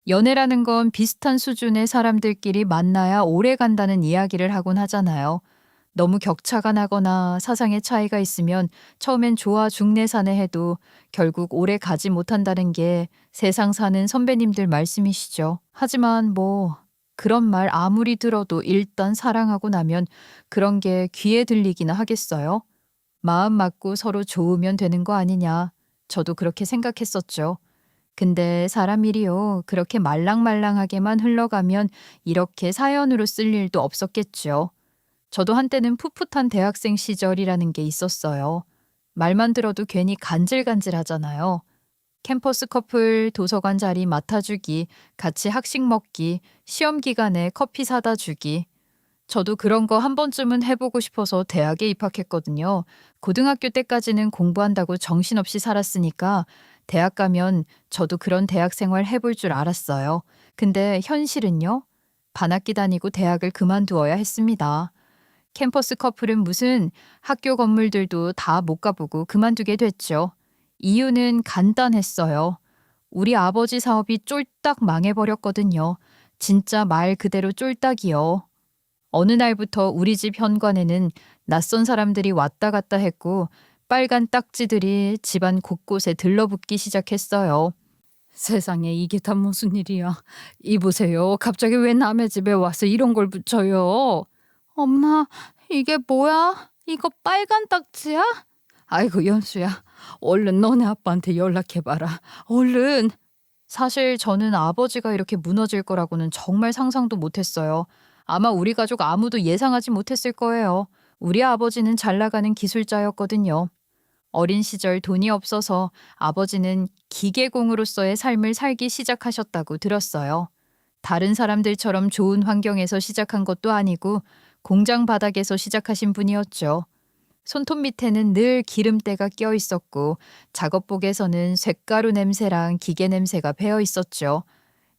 연애라는 건 비슷한 수준의 사람들끼리 만나야 오래 간다는 이야기를 하곤 하잖아요. 너무 격차가 나거나 사상의 차이가 있으면 처음엔 좋아 죽네 사네 해도 결국 오래 가지 못한다는 게 세상 사는 선배님들 말씀이시죠. 하지만 그런 말 아무리 들어도 일단 사랑하고 나면 그런 게 귀에 들리기나 하겠어요? 마음 맞고 서로 좋으면 되는 거 아니냐. 저도 그렇게 생각했었죠. 근데 사람 일이요. 그렇게 말랑말랑하게만 흘러가면 이렇게 사연으로 쓸 일도 없었겠죠. 저도 한때는 풋풋한 대학생 시절이라는 게 있었어요. 말만 들어도 괜히 간질간질하잖아요. 캠퍼스 커플 도서관 자리 맡아주기, 같이 학식 먹기, 시험 기간에 커피 사다 주기. 저도 그런 거 한 번쯤은 해보고 싶어서 대학에 입학했거든요. 고등학교 때까지는 공부한다고 정신없이 살았으니까 대학 가면 저도 그런 대학 생활 해볼 줄 알았어요. 근데 현실은요? 반학기 다니고 대학을 그만두어야 했습니다. 캠퍼스 커플은 무슨 학교 건물들도 다 못 가보고 그만두게 됐죠. 이유는 간단했어요. 우리 아버지 사업이 쫄딱 망해버렸거든요. 진짜 말 그대로 쫄딱이요. 어느 날부터 우리 집 현관에는 낯선 사람들이 왔다 갔다 했고 빨간 딱지들이 집안 곳곳에 들러붙기 시작했어요. 세상에 이게 다 무슨 일이야. 이보세요. 갑자기 왜 남의 집에 와서 이런 걸 붙여요? 엄마, 이게 뭐야? 이거 빨간 딱지야? 아이고, 연수야. 얼른 너네 아빠한테 연락해봐라. 얼른. 사실 저는 아버지가 이렇게 무너질 거라고는 정말 상상도 못했어요. 아마 우리 가족 아무도 예상하지 못했을 거예요. 우리 아버지는 잘 나가는 기술자였거든요. 어린 시절 돈이 없어서 아버지는 기계공으로서의 삶을 살기 시작하셨다고 들었어요. 다른 사람들처럼 좋은 환경에서 시작한 것도 아니고 공장 바닥에서 시작하신 분이었죠. 손톱 밑에는 늘 기름때가 껴 있었고 작업복에서는 쇳가루 냄새랑 기계 냄새가 배어 있었죠.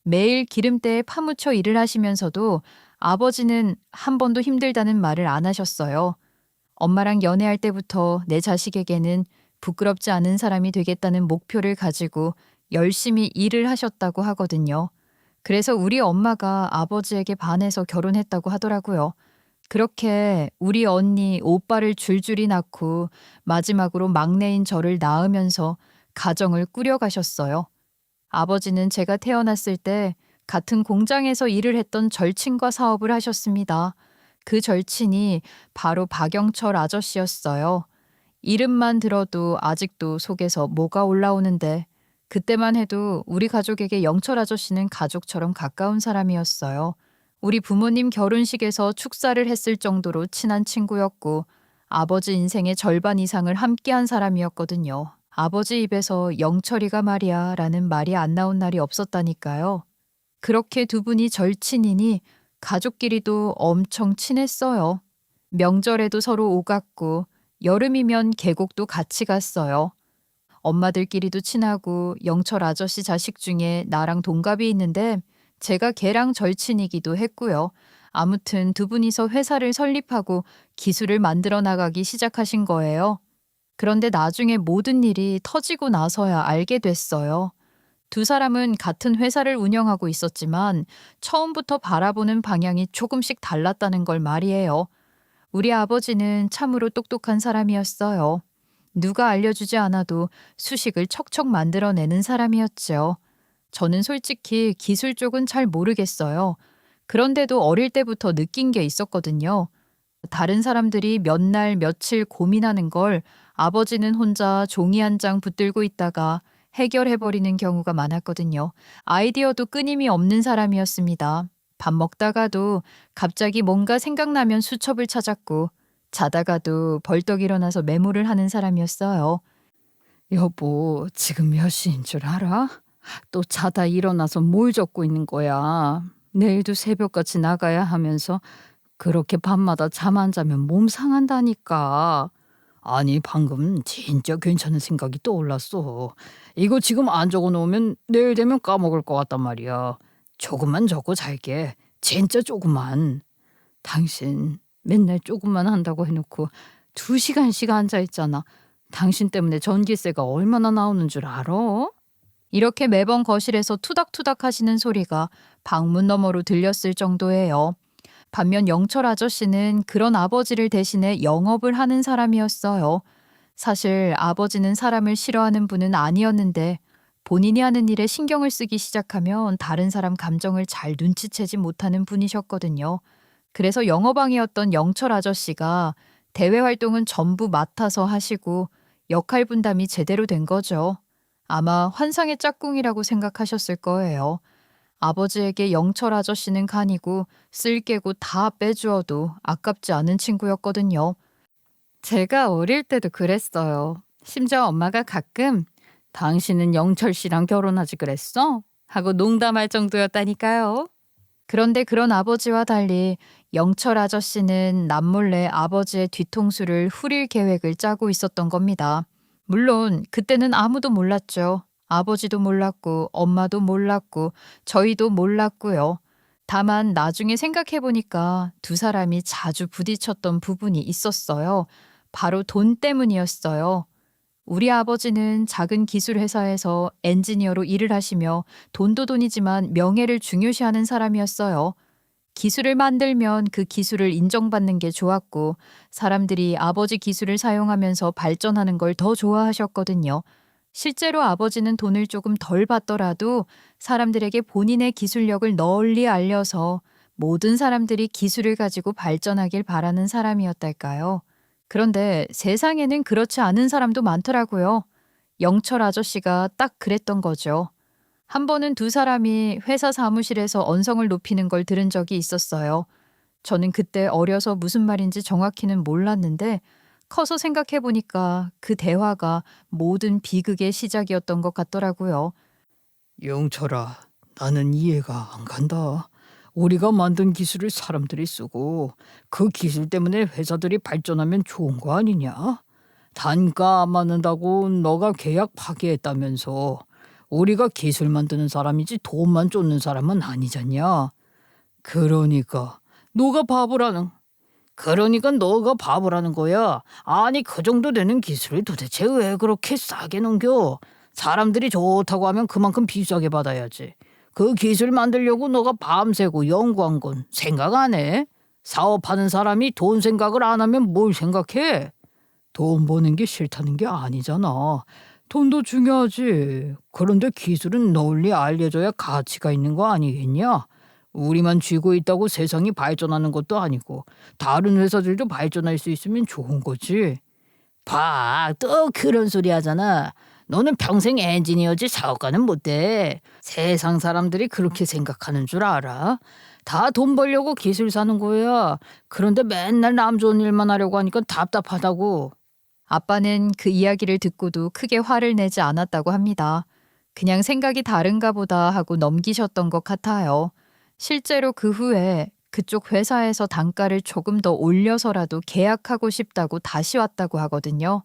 매일 기름때에 파묻혀 일을 하시면서도 아버지는 한 번도 힘들다는 말을 안 하셨어요. 엄마랑 연애할 때부터 내 자식에게는 부끄럽지 않은 사람이 되겠다는 목표를 가지고 열심히 일을 하셨다고 하거든요. 그래서 우리 엄마가 아버지에게 반해서 결혼했다고 하더라고요. 그렇게 우리 언니, 오빠를 줄줄이 낳고 마지막으로 막내인 저를 낳으면서 가정을 꾸려가셨어요. 아버지는 제가 태어났을 때 같은 공장에서 일을 했던 절친과 사업을 하셨습니다. 그 절친이 바로 박영철 아저씨였어요. 이름만 들어도 아직도 속에서 뭐가 올라오는데 그때만 해도 우리 가족에게 영철 아저씨는 가족처럼 가까운 사람이었어요. 우리 부모님 결혼식에서 축사를 했을 정도로 친한 친구였고 아버지 인생의 절반 이상을 함께한 사람이었거든요. 아버지 입에서 영철이가 말이야 라는 말이 안 나온 날이 없었다니까요. 그렇게 두 분이 절친이니 가족끼리도 엄청 친했어요. 명절에도 서로 오갔고 여름이면 계곡도 같이 갔어요. 엄마들끼리도 친하고 영철 아저씨 자식 중에 나랑 동갑이 있는데 제가 걔랑 절친이기도 했고요. 아무튼 두 분이서 회사를 설립하고 기술을 만들어 나가기 시작하신 거예요. 그런데 나중에 모든 일이 터지고 나서야 알게 됐어요. 두 사람은 같은 회사를 운영하고 있었지만 처음부터 바라보는 방향이 조금씩 달랐다는 걸 말이에요. 우리 아버지는 참으로 똑똑한 사람이었어요. 누가 알려주지 않아도 수식을 척척 만들어내는 사람이었죠. 저는 솔직히 기술 쪽은 잘 모르겠어요. 그런데도 어릴 때부터 느낀 게 있었거든요. 다른 사람들이 몇 날 며칠 고민하는 걸 아버지는 혼자 종이 한 장 붙들고 있다가 해결해버리는 경우가 많았거든요. 아이디어도 끊임이 없는 사람이었습니다. 밥 먹다가도 갑자기 뭔가 생각나면 수첩을 찾았고 자다가도 벌떡 일어나서 메모를 하는 사람이었어요. 여보, 지금 몇 시인 줄 알아? 또 자다 일어나서 뭘 적고 있는 거야? 내일도 새벽같이 나가야 하면서 그렇게 밤마다 잠 안 자면 몸 상한다니까. 아니, 방금 진짜 괜찮은 생각이 떠올랐어. 이거 지금 안 적어 놓으면 내일 되면 까먹을 것 같단 말이야. 조금만 적고 잘게. 진짜 조금만. 당신 맨날 조금만 한다고 해놓고 2시간씩 앉아 있잖아. 당신 때문에 전기세가 얼마나 나오는 줄 알아? 이렇게 매번 거실에서 투닥투닥 하시는 소리가 방문 너머로 들렸을 정도예요. 반면 영철 아저씨는 그런 아버지를 대신해 영업을 하는 사람이었어요. 사실 아버지는 사람을 싫어하는 분은 아니었는데 본인이 하는 일에 신경을 쓰기 시작하면 다른 사람 감정을 잘 눈치채지 못하는 분이셨거든요. 그래서 영어방이었던 영철 아저씨가 대외 활동은 전부 맡아서 하시고 역할 분담이 제대로 된 거죠. 아마 환상의 짝꿍이라고 생각하셨을 거예요. 아버지에게 영철 아저씨는 간이고 쓸 개고 다 빼주어도 아깝지 않은 친구였거든요. 제가 어릴 때도 그랬어요. 심지어 엄마가 가끔 당신은 영철 씨랑 결혼하지 그랬어? 하고 농담할 정도였다니까요. 그런데 그런 아버지와 달리 영철 아저씨는 남몰래 아버지의 뒤통수를 후릴 계획을 짜고 있었던 겁니다. 물론 그때는 아무도 몰랐죠. 아버지도 몰랐고 엄마도 몰랐고 저희도 몰랐고요. 다만 나중에 생각해보니까 두 사람이 자주 부딪혔던 부분이 있었어요. 바로 돈 때문이었어요. 우리 아버지는 작은 기술 회사에서 엔지니어로 일을 하시며 돈도 돈이지만 명예를 중요시하는 사람이었어요. 기술을 만들면 그 기술을 인정받는 게 좋았고 사람들이 아버지 기술을 사용하면서 발전하는 걸 더 좋아하셨거든요. 실제로 아버지는 돈을 조금 덜 받더라도 사람들에게 본인의 기술력을 널리 알려서 모든 사람들이 기술을 가지고 발전하길 바라는 사람이었달까요? 그런데 세상에는 그렇지 않은 사람도 많더라고요. 영철 아저씨가 딱 그랬던 거죠. 한 번은 두 사람이 회사 사무실에서 언성을 높이는 걸 들은 적이 있었어요. 저는 그때 어려서 무슨 말인지 정확히는 몰랐는데 커서 생각해 보니까 그 대화가 모든 비극의 시작이었던 것 같더라고요. 영철아, 나는 이해가 안 간다. 우리가 만든 기술을 사람들이 쓰고 그 기술 때문에 회사들이 발전하면 좋은 거 아니냐? 단가 안 맞는다고 너가 계약 파기했다면서. 우리가 기술 만드는 사람이지 돈만 쫓는 사람은 아니잖냐? 그러니까 너가 바보라는 그러니까 너가 바보라는 거야. 아니 그 정도 되는 기술을 도대체 왜 그렇게 싸게 넘겨? 사람들이 좋다고 하면 그만큼 비싸게 받아야지. 그 기술 만들려고 너가 밤새고 연구한 건 생각 안 해? 사업하는 사람이 돈 생각을 안 하면 뭘 생각해? 돈 버는 게 싫다는 게 아니잖아. 돈도 중요하지. 그런데 기술은 널리 알려져야 가치가 있는 거 아니겠냐? 우리만 쥐고 있다고 세상이 발전하는 것도 아니고 다른 회사들도 발전할 수 있으면 좋은 거지. 봐, 또 그런 소리 하잖아. 너는 평생 엔지니어지 사업가는 못 돼. 세상 사람들이 그렇게 생각하는 줄 알아? 다 돈 벌려고 기술 사는 거야. 그런데 맨날 남 좋은 일만 하려고 하니까 답답하다고. 아빠는 그 이야기를 듣고도 크게 화를 내지 않았다고 합니다. 그냥 생각이 다른가 보다 하고 넘기셨던 것 같아요. 실제로 그 후에 그쪽 회사에서 단가를 조금 더 올려서라도 계약하고 싶다고 다시 왔다고 하거든요.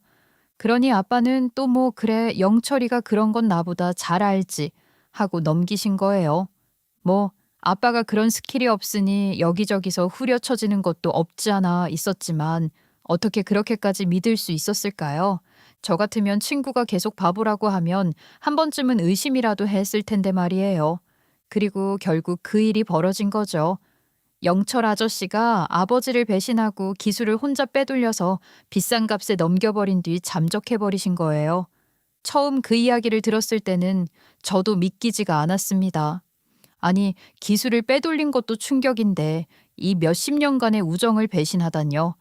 그러니 아빠는 또 뭐 그래 영철이가 그런 건 나보다 잘 알지 하고 넘기신 거예요. 뭐 아빠가 그런 스킬이 없으니 여기저기서 후려쳐지는 것도 없지 않아 있었지만 어떻게 그렇게까지 믿을 수 있었을까요? 저 같으면 친구가 계속 바보라고 하면 한 번쯤은 의심이라도 했을 텐데 말이에요. 그리고 결국 그 일이 벌어진 거죠. 영철 아저씨가 아버지를 배신하고 기술을 혼자 빼돌려서 비싼 값에 넘겨버린 뒤 잠적해버리신 거예요. 처음 그 이야기를 들었을 때는 저도 믿기지가 않았습니다. 아니, 기술을 빼돌린 것도 충격인데 이 몇십 년간의 우정을 배신하다뇨.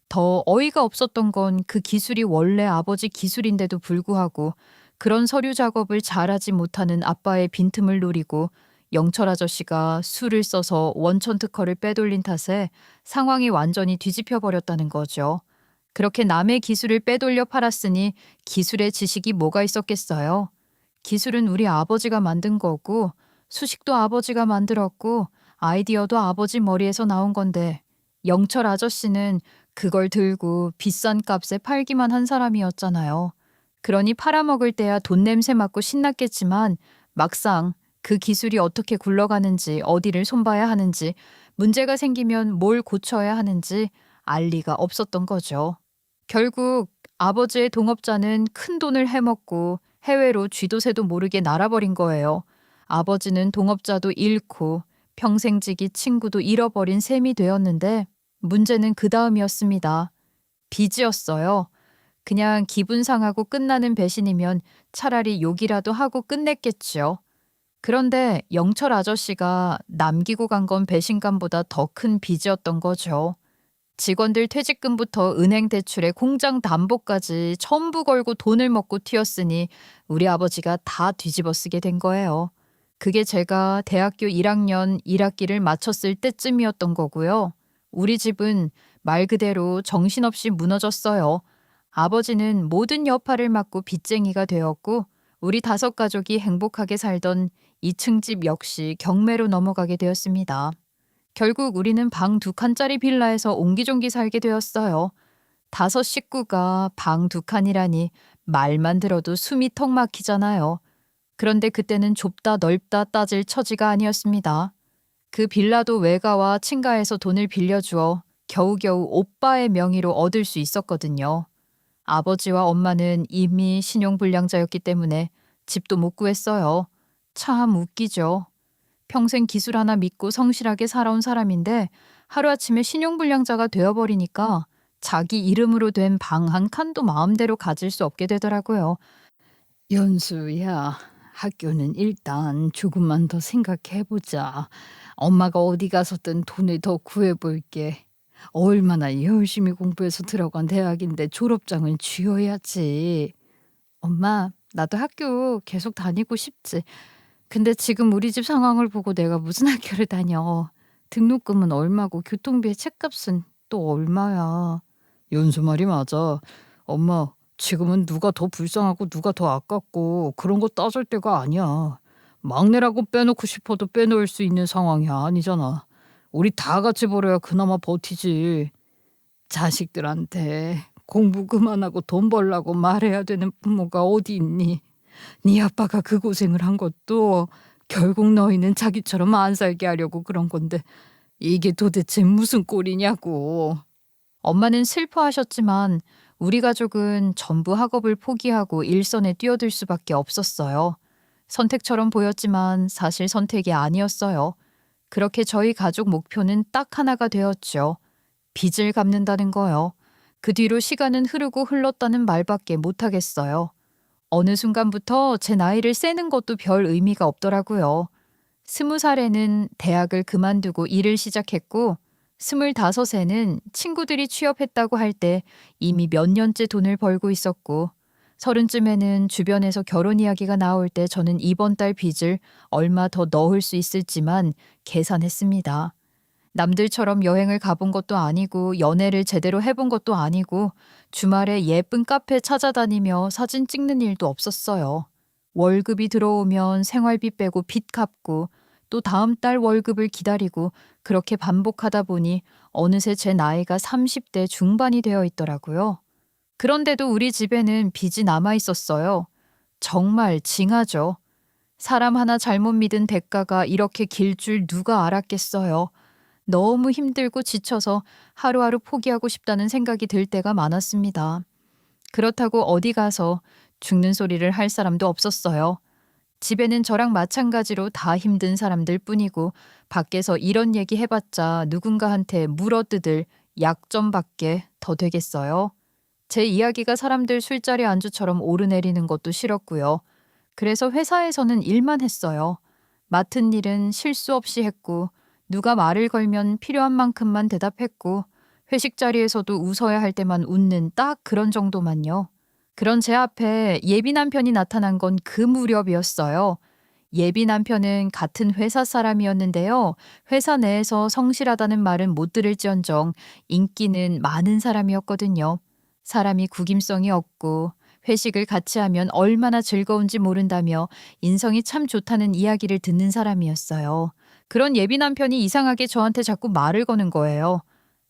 더 어이가 없었던 건 그 기술이 원래 아버지 기술인데도 불구하고 그런 서류 작업을 잘하지 못하는 아빠의 빈틈을 노리고 영철 아저씨가 수를 써서 원천 특허를 빼돌린 탓에 상황이 완전히 뒤집혀 버렸다는 거죠. 그렇게 남의 기술을 빼돌려 팔았으니 기술의 지식이 뭐가 있었겠어요? 기술은 우리 아버지가 만든 거고 수식도 아버지가 만들었고 아이디어도 아버지 머리에서 나온 건데 영철 아저씨는 그걸 들고 비싼 값에 팔기만 한 사람이었잖아요. 그러니 팔아먹을 때야 돈 냄새 맡고 신났겠지만 막상 그 기술이 어떻게 굴러가는지 어디를 손봐야 하는지 문제가 생기면 뭘 고쳐야 하는지 알 리가 없었던 거죠. 결국 아버지의 동업자는 큰 돈을 해먹고 해외로 쥐도 새도 모르게 날아버린 거예요. 아버지는 동업자도 잃고 평생지기 친구도 잃어버린 셈이 되었는데 문제는 그 다음이었습니다. 빚이었어요. 그냥 기분 상하고 끝나는 배신이면 차라리 욕이라도 하고 끝냈겠지요. 그런데 영철 아저씨가 남기고 간 건 배신감보다 더 큰 빚이었던 거죠. 직원들 퇴직금부터 은행 대출에 공장 담보까지 전부 걸고 돈을 먹고 튀었으니 우리 아버지가 다 뒤집어 쓰게 된 거예요. 그게 제가 대학교 1학년 1학기를 마쳤을 때쯤이었던 거고요. 우리 집은 말 그대로 정신없이 무너졌어요. 아버지는 모든 여파를 맡고 빚쟁이가 되었고 우리 5가족이 행복하게 살던 2층 집 역시 경매로 넘어가게 되었습니다. 결국 우리는 방 2칸짜리 빌라에서 옹기종기 살게 되었어요. 5 식구가 방 2칸이라니 말만 들어도 숨이 턱 막히잖아요. 그런데 그때는 좁다 넓다 따질 처지가 아니었습니다. 그 빌라도 외가와 친가에서 돈을 빌려주어 겨우겨우 오빠의 명의로 얻을 수 있었거든요. 아버지와 엄마는 이미 신용불량자였기 때문에 집도 못 구했어요. 참 웃기죠. 평생 기술 하나 믿고 성실하게 살아온 사람인데 하루아침에 신용불량자가 되어버리니까 자기 이름으로 된 방 한 칸도 마음대로 가질 수 없게 되더라고요. 연수야, 학교는 일단 조금만 더 생각해보자. 엄마가 어디 가서든 돈을 더 구해볼게. 얼마나 열심히 공부해서 들어간 대학인데 졸업장은 쥐어야지. 엄마, 나도 학교 계속 다니고 싶지. 근데 지금 우리 집 상황을 보고 내가 무슨 학교를 다녀. 등록금은 얼마고 교통비에 책값은 또 얼마야. 연수 말이 맞아. 엄마, 지금은 누가 더 불쌍하고 누가 더 아깝고 그런 거 따질 때가 아니야. 막내라고 빼놓고 싶어도 빼놓을 수 있는 상황이 아니잖아. 우리 다 같이 벌어야 그나마 버티지. 자식들한테 공부 그만하고 돈 벌라고 말해야 되는 부모가 어디 있니? 네 아빠가 그 고생을 한 것도 결국 너희는 자기처럼 안 살게 하려고 그런 건데 이게 도대체 무슨 꼴이냐고. 엄마는 슬퍼하셨지만 우리 가족은 전부 학업을 포기하고 일선에 뛰어들 수밖에 없었어요. 선택처럼 보였지만 사실 선택이 아니었어요. 그렇게 저희 가족 목표는 딱 하나가 되었죠. 빚을 갚는다는 거요. 그 뒤로 시간은 흐르고 흘렀다는 말밖에 못하겠어요. 어느 순간부터 제 나이를 세는 것도 별 의미가 없더라고요. 20살에는 대학을 그만두고 일을 시작했고 25에는 친구들이 취업했다고 할 때 이미 몇 년째 돈을 벌고 있었고 30쯤에는 주변에서 결혼 이야기가 나올 때 저는 이번 달 빚을 얼마 더 넣을 수 있을지만 계산했습니다. 남들처럼 여행을 가본 것도 아니고 연애를 제대로 해본 것도 아니고 주말에 예쁜 카페 찾아다니며 사진 찍는 일도 없었어요. 월급이 들어오면 생활비 빼고 빚 갚고 또 다음 달 월급을 기다리고 그렇게 반복하다 보니 어느새 제 나이가 30대 중반이 되어 있더라고요. 그런데도 우리 집에는 빚이 남아 있었어요. 정말 징하죠. 사람 하나 잘못 믿은 대가가 이렇게 길 줄 누가 알았겠어요. 너무 힘들고 지쳐서 하루하루 포기하고 싶다는 생각이 들 때가 많았습니다. 그렇다고 어디 가서 죽는 소리를 할 사람도 없었어요. 집에는 저랑 마찬가지로 다 힘든 사람들 뿐이고 밖에서 이런 얘기 해봤자 누군가한테 물어뜯을 약점밖에 더 되겠어요. 제 이야기가 사람들 술자리 안주처럼 오르내리는 것도 싫었고요. 그래서 회사에서는 일만 했어요. 맡은 일은 실수 없이 했고 누가 말을 걸면 필요한 만큼만 대답했고 회식 자리에서도 웃어야 할 때만 웃는 딱 그런 정도만요. 그런 제 앞에 예비 남편이 나타난 건 그 무렵이었어요. 예비 남편은 같은 회사 사람이었는데요. 회사 내에서 성실하다는 말은 못 들을지언정 인기는 많은 사람이었거든요. 사람이 구김성이 없고 회식을 같이 하면 얼마나 즐거운지 모른다며 인성이 참 좋다는 이야기를 듣는 사람이었어요. 그런 예비 남편이 이상하게 저한테 자꾸 말을 거는 거예요.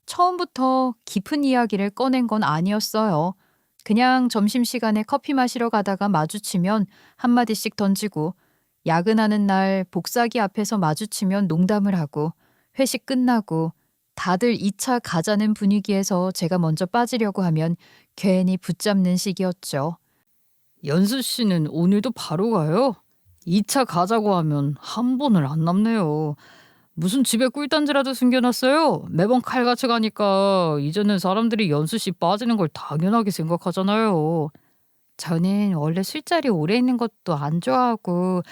처음부터 깊은 이야기를 꺼낸 건 아니었어요. 그냥 점심시간에 커피 마시러 가다가 마주치면 한마디씩 던지고 야근하는 날 복사기 앞에서 마주치면 농담을 하고 회식 끝나고 다들 2차 가자는 분위기에서 제가 먼저 빠지려고 하면 괜히 붙잡는 식이었죠. 연수 씨는 오늘도 바로 가요? 2차 가자고 하면 한 번을 안 남네요. 무슨 집에 꿀단지라도 숨겨놨어요? 매번 칼같이 가니까 이제는 사람들이 연수 씨 빠지는 걸 당연하게 생각하잖아요. 저는 원래 술자리 오래 있는 것도 안 좋아하고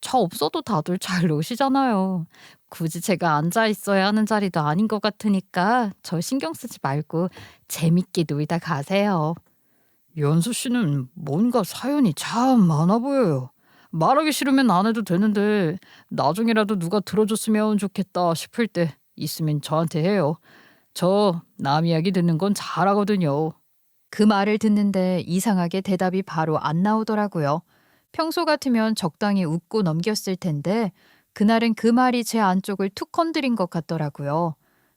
저 없어도 다들 잘 노시잖아요. 굳이 제가 앉아 있어야 하는 자리도 아닌 것 같으니까 저 신경 쓰지 말고 재밌게 놀다 가세요. 연수 씨는 뭔가 사연이 참 많아 보여요. 말하기 싫으면 안 해도 되는데 나중에라도 누가 들어줬으면 좋겠다 싶을 때 있으면 저한테 해요. 저 남 이야기 듣는 건 잘하거든요. 그 말을 듣는데 이상하게 대답이 바로 안 나오더라고요. 평소 같으면 적당히 웃고 넘겼을 텐데 그날은 그 말이 제 안쪽을 툭 건드린 것 같더라고요.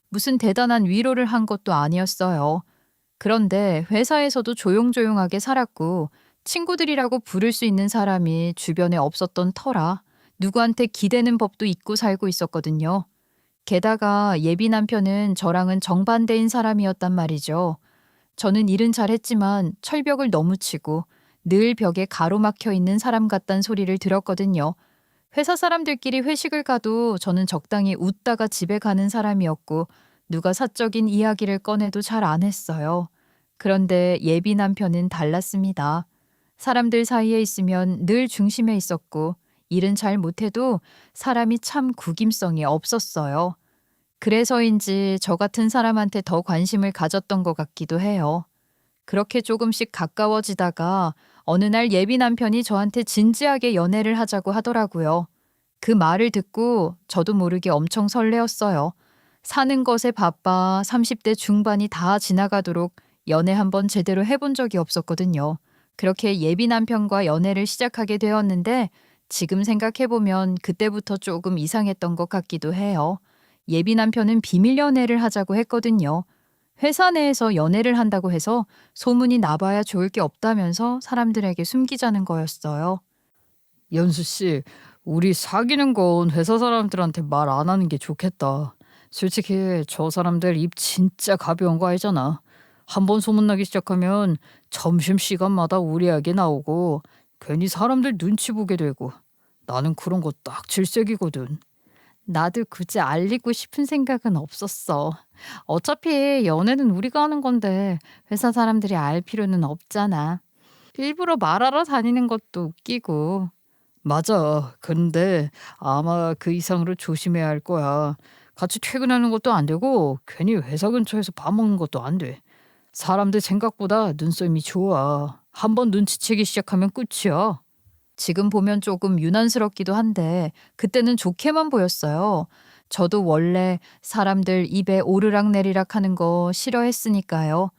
무슨 대단한 위로를 한 것도 아니었어요. 그런데 회사에서도 조용조용하게 살았고 친구들이라고 부를 수 있는 사람이 주변에 없었던 터라 누구한테 기대는 법도 잊고 살고 있었거든요. 게다가 예비 남편은 저랑은 정반대인 사람이었단 말이죠. 저는 일은 잘했지만 철벽을 너무 치고 늘 벽에 가로막혀 있는 사람 같단 소리를 들었거든요. 회사 사람들끼리 회식을 가도 저는 적당히 웃다가 집에 가는 사람이었고 누가 사적인 이야기를 꺼내도 잘 안 했어요. 그런데 예비 남편은 달랐습니다. 사람들 사이에 있으면 늘 중심에 있었고 일은 잘 못해도 사람이 참 구김성이 없었어요. 그래서인지 저 같은 사람한테 더 관심을 가졌던 것 같기도 해요. 그렇게 조금씩 가까워지다가 어느 날 예비 남편이 저한테 진지하게 연애를 하자고 하더라고요. 그 말을 듣고 저도 모르게 엄청 설레었어요. 사는 것에 바빠 30대 중반이 다 지나가도록 연애 한번 제대로 해본 적이 없었거든요. 그렇게 예비 남편과 연애를 시작하게 되었는데 지금 생각해보면 그때부터 조금 이상했던 것 같기도 해요. 예비 남편은 비밀 연애를 하자고 했거든요. 회사 내에서 연애를 한다고 해서 소문이 나봐야 좋을 게 없다면서 사람들에게 숨기자는 거였어요. 연수 씨, 우리 사귀는 건 회사 사람들한테 말 안 하는 게 좋겠다. 솔직히 저 사람들 입 진짜 가벼운 거 알잖아. 한번 소문나기 시작하면 점심시간마다 우리에게 나오고 괜히 사람들 눈치 보게 되고 나는 그런 거 딱 질색이거든. 나도 굳이 알리고 싶은 생각은 없었어. 어차피 연애는 우리가 하는 건데 회사 사람들이 알 필요는 없잖아. 일부러 말하러 다니는 것도 웃기고. 맞아. 근데 아마 그 이상으로 조심해야 할 거야. 같이 퇴근하는 것도 안 되고 괜히 회사 근처에서 밥 먹는 것도 안 돼. 사람들 생각보다 눈썰미 좋아. 한번 눈치채기 시작하면 끝이야. 지금 보면 조금 유난스럽기도 한데 그때는 좋게만 보였어요. 저도 원래 사람들 입에 오르락내리락 하는 거 싫어했으니까요.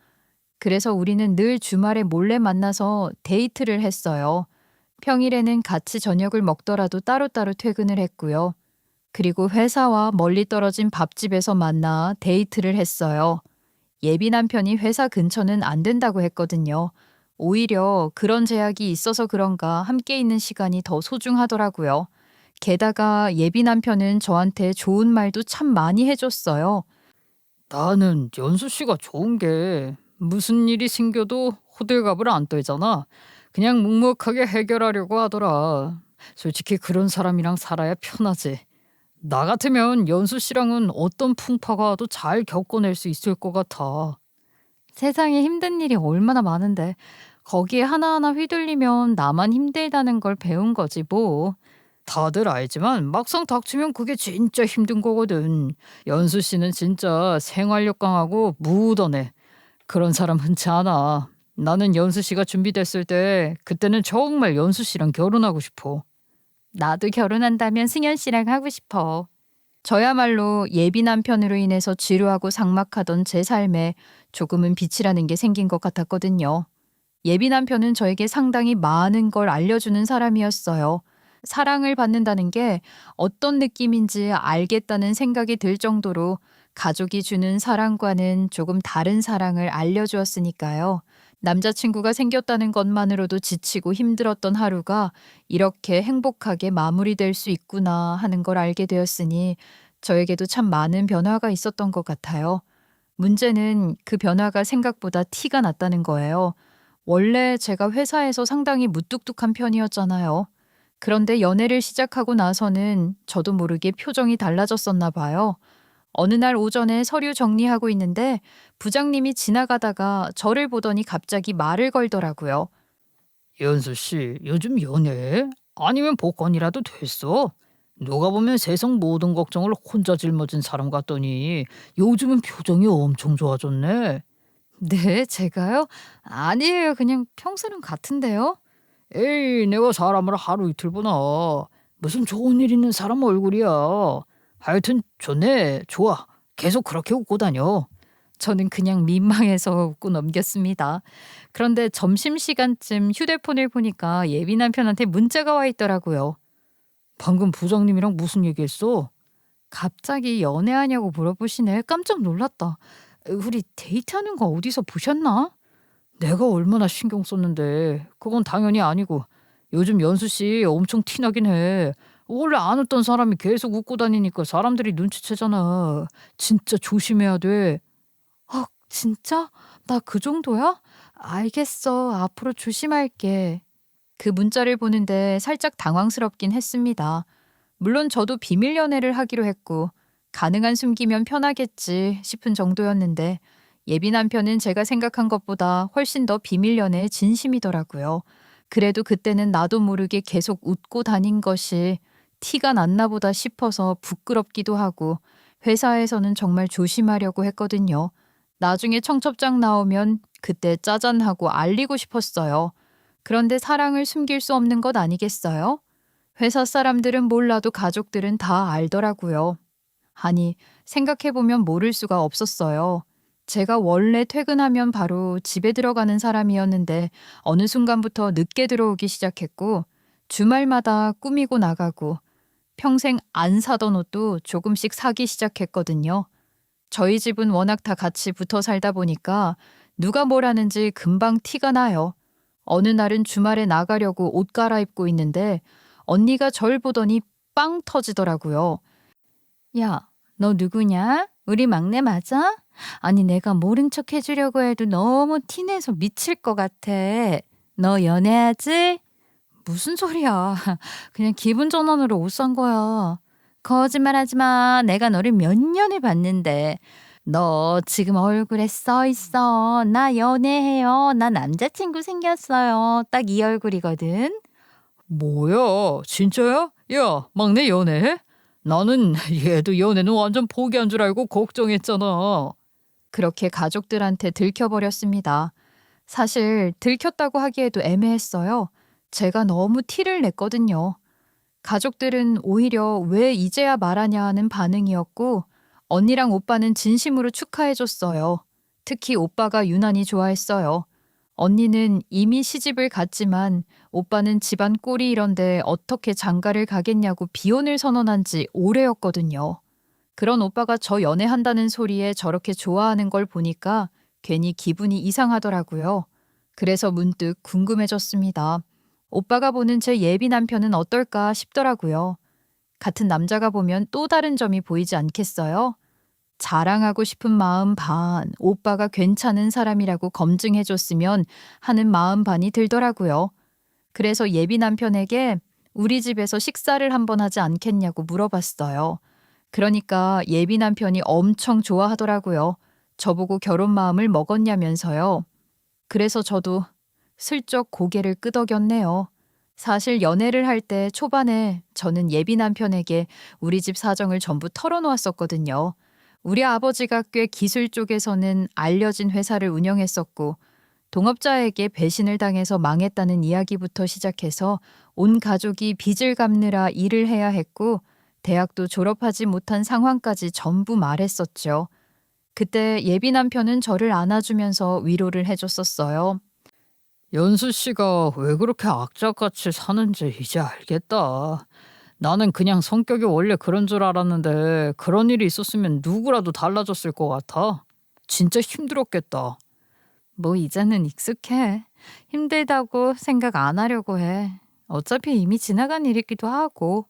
그래서 우리는 늘 주말에 몰래 만나서 데이트를 했어요. 평일에는 같이 저녁을 먹더라도 따로따로 퇴근을 했고요. 그리고 회사와 멀리 떨어진 밥집에서 만나 데이트를 했어요. 예비 남편이 회사 근처는 안 된다고 했거든요. 오히려 그런 제약이 있어서 그런가 함께 있는 시간이 더 소중하더라고요. 게다가 예비 남편은 저한테 좋은 말도 참 많이 해줬어요. 나는 연수 씨가 좋은 게 무슨 일이 생겨도 호들갑을 안 떨잖아. 그냥 묵묵하게 해결하려고 하더라. 솔직히 그런 사람이랑 살아야 편하지. 나 같으면 연수 씨랑은 어떤 풍파가 와도 잘 겪어낼 수 있을 것 같아. 세상에 힘든 일이 얼마나 많은데 거기에 하나하나 휘둘리면 나만 힘들다는 걸 배운 거지 뭐. 다들 알지만 막상 닥치면 그게 진짜 힘든 거거든. 연수 씨는 진짜 생활력 강하고 무던해. 그런 사람 흔치 않아. 나는 연수 씨가 준비됐을 때 그때는 정말 연수 씨랑 결혼하고 싶어. 나도 결혼한다면 승현 씨랑 하고 싶어. 저야말로 예비 남편으로 인해서 지루하고 삭막하던 제 삶에 조금은 빛이라는 게 생긴 것 같았거든요. 예비 남편은 저에게 상당히 많은 걸 알려주는 사람이었어요. 사랑을 받는다는 게 어떤 느낌인지 알겠다는 생각이 들 정도로 가족이 주는 사랑과는 조금 다른 사랑을 알려주었으니까요. 남자친구가 생겼다는 것만으로도 지치고 힘들었던 하루가 이렇게 행복하게 마무리될 수 있구나 하는 걸 알게 되었으니 저에게도 참 많은 변화가 있었던 것 같아요. 문제는 그 변화가 생각보다 티가 났다는 거예요. 원래 제가 회사에서 상당히 무뚝뚝한 편이었잖아요. 그런데 연애를 시작하고 나서는 저도 모르게 표정이 달라졌었나 봐요. 어느 날 오전에 서류 정리하고 있는데 부장님이 지나가다가 저를 보더니 갑자기 말을 걸더라고요. 연수 씨, 요즘 연애해? 아니면 복권이라도 됐어? 누가 보면 세상 모든 걱정을 혼자 짊어진 사람 같더니 요즘은 표정이 엄청 좋아졌네. 네, 제가요? 아니에요. 그냥 평소랑 같은데요? 에이, 내가 사람을 하루 이틀 보나. 무슨 좋은 일 있는 사람 얼굴이야. 하여튼 좋네. 좋아. 계속 그렇게 웃고 다녀. 저는 그냥 민망해서 웃고 넘겼습니다. 그런데 점심시간쯤 휴대폰을 보니까 예비 남편한테 문자가 와 있더라고요. 방금 부장님이랑 무슨 얘기했어? 갑자기 연애하냐고 물어보시네. 깜짝 놀랐다. 우리 데이트하는 거 어디서 보셨나? 내가 얼마나 신경 썼는데. 그건 당연히 아니고. 요즘 연수 씨 엄청 티나긴 해. 원래 안 웃던 사람이 계속 웃고 다니니까 사람들이 눈치채잖아. 진짜 조심해야 돼. 진짜? 나 그 정도야? 알겠어. 앞으로 조심할게. 그 문자를 보는데 살짝 당황스럽긴 했습니다. 물론 저도 비밀 연애를 하기로 했고 가능한 숨기면 편하겠지 싶은 정도였는데 예비 남편은 제가 생각한 것보다 훨씬 더 비밀 연애에 진심이더라고요. 그래도 그때는 나도 모르게 계속 웃고 다닌 것이 티가 났나 보다 싶어서 부끄럽기도 하고 회사에서는 정말 조심하려고 했거든요. 나중에 청첩장 나오면 그때 짜잔하고 알리고 싶었어요. 그런데 사랑을 숨길 수 없는 것 아니겠어요? 회사 사람들은 몰라도 가족들은 다 알더라고요. 아니, 생각해보면 모를 수가 없었어요. 제가 원래 퇴근하면 바로 집에 들어가는 사람이었는데 어느 순간부터 늦게 들어오기 시작했고 주말마다 꾸미고 나가고 평생 안 사던 옷도 조금씩 사기 시작했거든요. 저희 집은 워낙 다 같이 붙어 살다 보니까 누가 뭘 하는지 금방 티가 나요. 어느 날은 주말에 나가려고 옷 갈아입고 있는데 언니가 절 보더니 빵 터지더라고요. 야, 너 누구냐? 우리 막내 맞아? 아니, 내가 모른 척 해주려고 해도 너무 티내서 미칠 것 같아. 너 연애하지? 무슨 소리야. 그냥 기분 전환으로 옷 산 거야. 거짓말하지 마. 내가 너를 몇 년을 봤는데. 너 지금 얼굴에 써 있어. 나 연애해요. 나 남자친구 생겼어요. 딱 이 얼굴이거든. 뭐야? 진짜야? 야, 막내 연애해? 나는 얘도 연애는 완전 포기한 줄 알고 걱정했잖아. 그렇게 가족들한테 들켜버렸습니다. 사실 들켰다고 하기에도 애매했어요. 제가 너무 티를 냈거든요. 가족들은 오히려 왜 이제야 말하냐 하는 반응이었고 언니랑 오빠는 진심으로 축하해줬어요. 특히 오빠가 유난히 좋아했어요. 언니는 이미 시집을 갔지만 오빠는 집안 꼴이 이런데 어떻게 장가를 가겠냐고 비혼을 선언한 지 오래였거든요. 그런 오빠가 저 연애한다는 소리에 저렇게 좋아하는 걸 보니까 괜히 기분이 이상하더라고요. 그래서 문득 궁금해졌습니다. 오빠가 보는 제 예비 남편은 어떨까 싶더라고요. 같은 남자가 보면 또 다른 점이 보이지 않겠어요? 자랑하고 싶은 마음 반, 오빠가 괜찮은 사람이라고 검증해줬으면 하는 마음 반이 들더라고요. 그래서 예비 남편에게 우리 집에서 식사를 한번 하지 않겠냐고 물어봤어요. 그러니까 예비 남편이 엄청 좋아하더라고요. 저보고 결혼 마음을 먹었냐면서요. 그래서 저도 슬쩍 고개를 끄덕였네요. 사실 연애를 할 때 초반에 저는 예비 남편에게 우리 집 사정을 전부 털어놓았었거든요. 우리 아버지가 꽤 기술 쪽에서는 알려진 회사를 운영했었고 동업자에게 배신을 당해서 망했다는 이야기부터 시작해서 온 가족이 빚을 갚느라 일을 해야 했고 대학도 졸업하지 못한 상황까지 전부 말했었죠. 그때 예비 남편은 저를 안아주면서 위로를 해줬었어요. 연수 씨가 왜 그렇게 악착같이 사는지 이제 알겠다. 나는 그냥 성격이 원래 그런 줄 알았는데 그런 일이 있었으면 누구라도 달라졌을 것 같아. 진짜 힘들었겠다. 뭐 이제는 익숙해. 힘들다고 생각 안 하려고 해. 어차피 이미 지나간 일이기도 하고.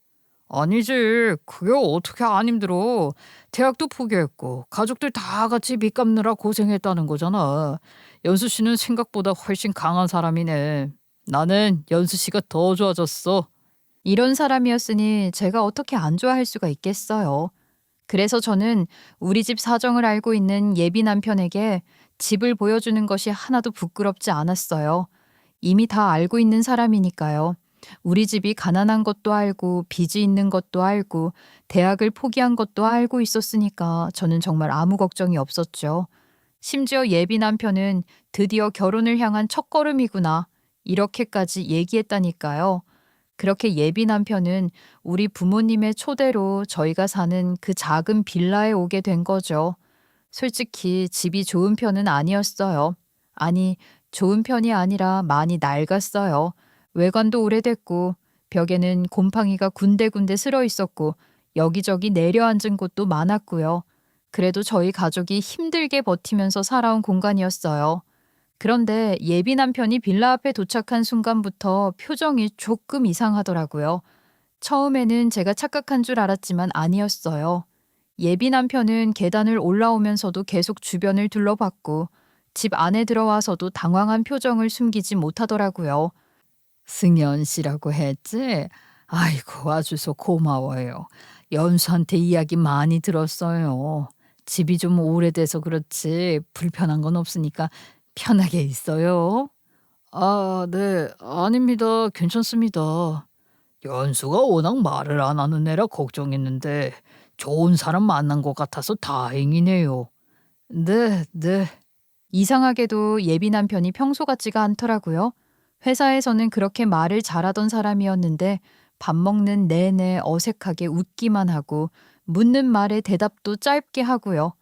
아니지. 그게 어떻게 안 힘들어. 대학도 포기했고 가족들 다 같이 빚 갚느라 고생했다는 거잖아. 연수 씨는 생각보다 훨씬 강한 사람이네. 나는 연수 씨가 더 좋아졌어. 이런 사람이었으니 제가 어떻게 안 좋아할 수가 있겠어요. 그래서 저는 우리 집 사정을 알고 있는 예비 남편에게 집을 보여주는 것이 하나도 부끄럽지 않았어요. 이미 다 알고 있는 사람이니까요. 우리 집이 가난한 것도 알고 빚이 있는 것도 알고 대학을 포기한 것도 알고 있었으니까 저는 정말 아무 걱정이 없었죠. 심지어 예비 남편은 드디어 결혼을 향한 첫걸음이구나. 이렇게까지 얘기했다니까요. 그렇게 예비 남편은 우리 부모님의 초대로 저희가 사는 그 작은 빌라에 오게 된 거죠. 솔직히 집이 좋은 편은 아니었어요. 아니, 좋은 편이 아니라 많이 낡았어요. 외관도 오래됐고, 벽에는 곰팡이가 군데군데 슬어 있었고, 여기저기 내려앉은 곳도 많았고요. 그래도 저희 가족이 힘들게 버티면서 살아온 공간이었어요. 그런데 예비 남편이 빌라 앞에 도착한 순간부터 표정이 조금 이상하더라고요. 처음에는 제가 착각한 줄 알았지만 아니었어요. 예비 남편은 계단을 올라오면서도 계속 주변을 둘러봤고 집 안에 들어와서도 당황한 표정을 숨기지 못하더라고요. 승연 씨라고 했지? 아이고, 와줘서 고마워요. 연수한테 이야기 많이 들었어요. 집이 좀 오래돼서 그렇지 불편한 건 없으니까 편하게 있어요. 아, 네. 아닙니다. 괜찮습니다. 연수가 워낙 말을 안 하는 애라 걱정했는데 좋은 사람 만난 것 같아서 다행이네요. 네, 네. 이상하게도 예비 남편이 평소 같지가 않더라고요. 회사에서는 그렇게 말을 잘하던 사람이었는데 밥 먹는 내내 어색하게 웃기만 하고 묻는 말에 대답도 짧게 하고요.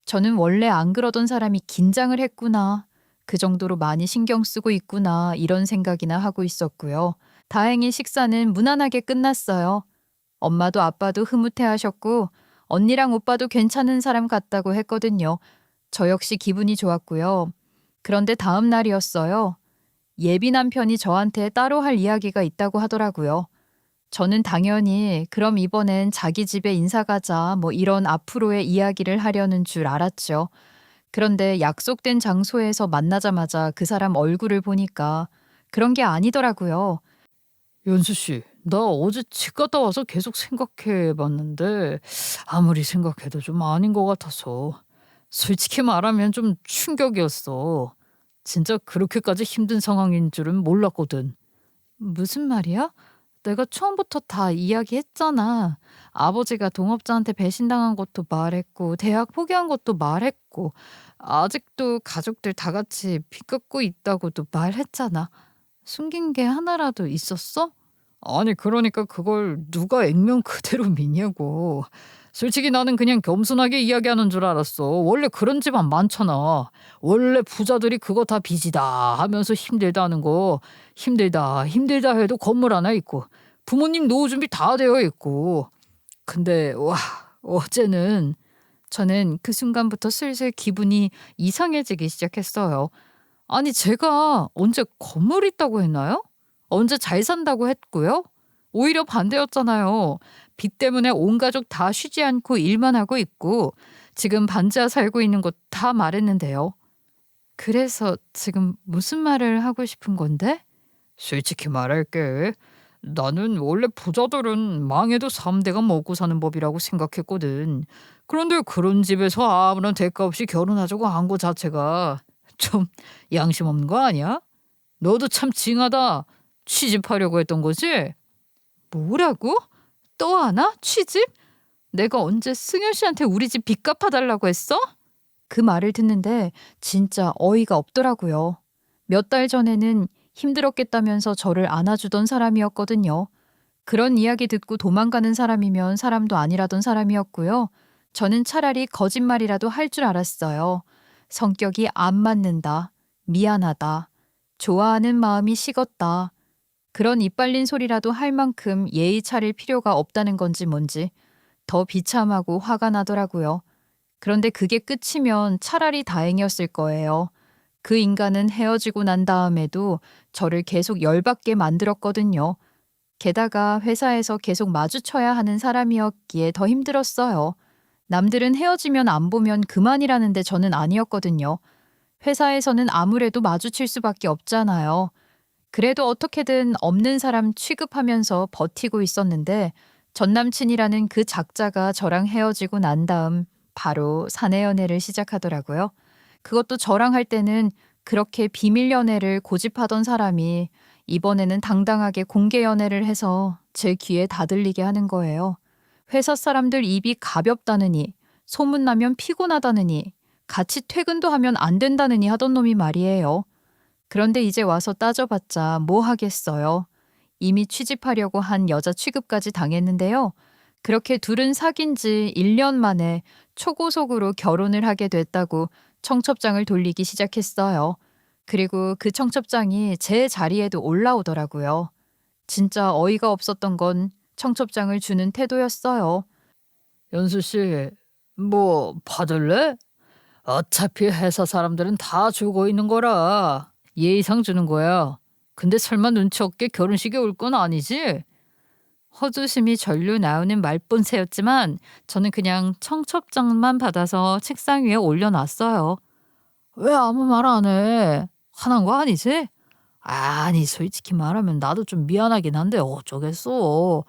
저는 원래 안 그러던 사람이 긴장을 했구나. 그 정도로 많이 신경 쓰고 있구나. 이런 생각이나 하고 있었고요. 다행히 식사는 무난하게 끝났어요. 엄마도 아빠도 흐뭇해 하셨고 언니랑 오빠도 괜찮은 사람 같다고 했거든요. 저 역시 기분이 좋았고요. 그런데 다음 날이었어요. 예비 남편이 저한테 따로 할 이야기가 있다고 하더라고요. 저는 당연히 그럼 이번엔 자기 집에 인사 가자 뭐 이런 앞으로의 이야기를 하려는 줄 알았죠. 그런데 약속된 장소에서 만나자마자 그 사람 얼굴을 보니까 그런 게 아니더라고요. 연수 씨, 나 어제 집 갔다 와서 계속 생각해 봤는데 아무리 생각해도 좀 아닌 것 같아서 솔직히 말하면 좀 충격이었어. 진짜 그렇게까지 힘든 상황인 줄은 몰랐거든. 무슨 말이야? 내가 처음부터 다 이야기했잖아. 아버지가 동업자한테 배신당한 것도 말했고, 대학 포기한 것도 말했고, 아직도 가족들 다 같이 빚 갚고 있다고도 말했잖아. 숨긴 게 하나라도 있었어? 아니 그러니까 그걸 누가 액면 그대로 믿냐고. 솔직히 나는 그냥 겸손하게 이야기하는 줄 알았어. 원래 그런 집안 많잖아. 원래 부자들이 그거 다 빚이다 하면서 힘들다 하는 거. 힘들다 힘들다 해도 건물 하나 있고 부모님 노후 준비 다 되어 있고. 근데 와, 어제는 저는 그 순간부터 슬슬 기분이 이상해지기 시작했어요. 아니, 제가 언제 건물 있다고 했나요? 언제 잘 산다고 했고요? 오히려 반대였잖아요. 빚 때문에 온 가족 다 쉬지 않고 일만 하고 있고 지금 반지하 살고 있는 것 다 말했는데요. 그래서 지금 무슨 말을 하고 싶은 건데? 솔직히 말할게. 나는 원래 부자들은 망해도 3대가 먹고 사는 법이라고 생각했거든. 그런데 그런 집에서 아무런 대가 없이 결혼하자고 한 거 자체가 좀 양심 없는 거 아니야? 너도 참 징하다. 취집하려고 했던 거지? 뭐라고? 또 하나? 취집? 내가 언제 승현 씨한테 우리 집 빚 갚아달라고 했어? 그 말을 듣는데 진짜 어이가 없더라고요. 몇 달 전에는 힘들었겠다면서 저를 안아주던 사람이었거든요. 그런 이야기 듣고 도망가는 사람이면 사람도 아니라던 사람이었고요. 저는 차라리 거짓말이라도 할 줄 알았어요. 성격이 안 맞는다. 미안하다. 좋아하는 마음이 식었다. 그런 이빨린 소리라도 할 만큼 예의 차릴 필요가 없다는 건지 뭔지 더 비참하고 화가 나더라고요. 그런데 그게 끝이면 차라리 다행이었을 거예요. 그 인간은 헤어지고 난 다음에도 저를 계속 열받게 만들었거든요. 게다가 회사에서 계속 마주쳐야 하는 사람이었기에 더 힘들었어요. 남들은 헤어지면 안 보면 그만이라는데 저는 아니었거든요. 회사에서는 아무래도 마주칠 수밖에 없잖아요. 그래도 어떻게든 없는 사람 취급하면서 버티고 있었는데 전 남친이라는 그 작자가 저랑 헤어지고 난 다음 바로 사내 연애를 시작하더라고요. 그것도 저랑 할 때는 그렇게 비밀 연애를 고집하던 사람이 이번에는 당당하게 공개 연애를 해서 제 귀에 다 들리게 하는 거예요. 회사 사람들 입이 가볍다느니, 소문나면 피곤하다느니, 같이 퇴근도 하면 안 된다느니 하던 놈이 말이에요. 그런데 이제 와서 따져봤자 뭐 하겠어요. 이미 취직하려고 한 여자 취급까지 당했는데요. 그렇게 둘은 사귄 지 1년 만에 초고속으로 결혼을 하게 됐다고 청첩장을 돌리기 시작했어요. 그리고 그 청첩장이 제 자리에도 올라오더라고요. 진짜 어이가 없었던 건 청첩장을 주는 태도였어요. 연수 씨, 뭐 받을래? 어차피 회사 사람들은 다 주고 있는 거라 예의상 주는 거야. 근데 설마 눈치 없게 결혼식에 올 건 아니지? 허주심이 절로 나오는 말본새였지만 저는 그냥 청첩장만 받아서 책상 위에 올려놨어요. 왜 아무 말 안 해? 화난 거 아니지? 아니, 솔직히 말하면 나도 좀 미안하긴 한데 어쩌겠어.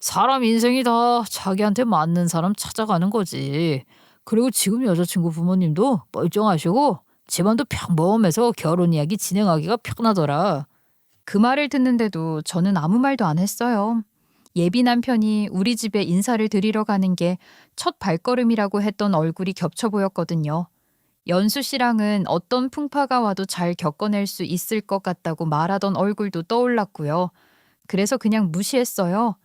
사람 인생이 다 자기한테 맞는 사람 찾아가는 거지. 그리고 지금 여자친구 부모님도 멀쩡하시고 집안도 평범해서 결혼 이야기 진행하기가 편하더라. 그 말을 듣는데도 저는 아무 말도 안 했어요. 예비 남편이 우리 집에 인사를 드리러 가는 게 첫 발걸음이라고 했던 얼굴이 겹쳐 보였거든요. 연수 씨랑은 어떤 풍파가 와도 잘 겪어낼 수 있을 것 같다고 말하던 얼굴도 떠올랐고요. 그래서 그냥 무시했어요.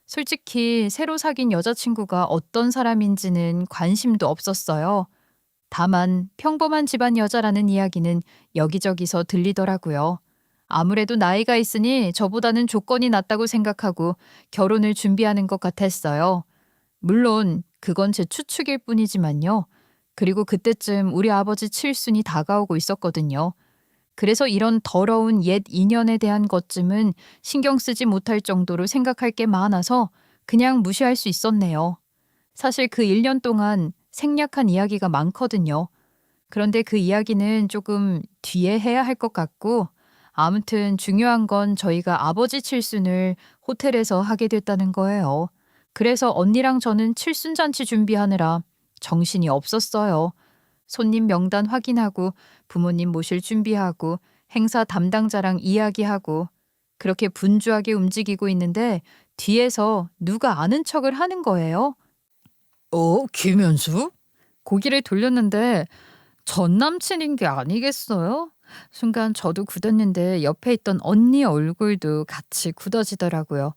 솔직히 새로 사귄 여자친구가 어떤 사람인지는 관심도 없었어요. 다만 평범한 집안 여자라는 이야기는 여기저기서 들리더라고요. 아무래도 나이가 있으니 저보다는 조건이 낫다고 생각하고 결혼을 준비하는 것 같았어요. 물론 그건 제 추측일 뿐이지만요. 그리고 그때쯤 우리 아버지 칠순이 다가오고 있었거든요. 그래서 이런 더러운 옛 인연에 대한 것쯤은 신경 쓰지 못할 정도로 생각할 게 많아서 그냥 무시할 수 있었네요. 사실 그 1년 동안 생략한 이야기가 많거든요. 그런데 그 이야기는 조금 뒤에 해야 할 것 같고, 아무튼 중요한 건 저희가 아버지 칠순을 호텔에서 하게 됐다는 거예요. 그래서 언니랑 저는 칠순잔치 준비하느라 정신이 없었어요. 손님 명단 확인하고 부모님 모실 준비하고 행사 담당자랑 이야기하고 그렇게 분주하게 움직이고 있는데 뒤에서 누가 아는 척을 하는 거예요. 김현수? 고개를 돌렸는데 전 남친인 게 아니겠어요? 순간 저도 굳었는데 옆에 있던 언니 얼굴도 같이 굳어지더라고요.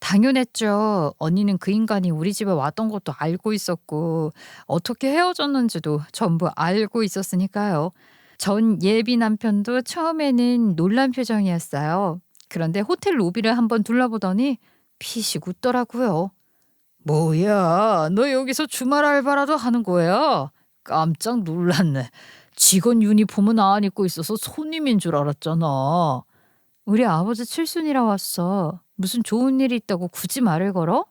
당연했죠. 언니는 그 인간이 우리 집에 왔던 것도 알고 있었고 어떻게 헤어졌는지도 전부 알고 있었으니까요. 전 예비 남편도 처음에는 놀란 표정이었어요. 그런데 호텔 로비를 한번 둘러보더니 피식 웃더라고요. 뭐야, 너 여기서 주말 알바라도 하는 거야? 깜짝 놀랐네. 직원 유니폼은 안 입고 있어서 손님인 줄 알았잖아. 우리 아버지 칠순이라 왔어. 무슨 좋은 일이 있다고 굳이 말을 걸어?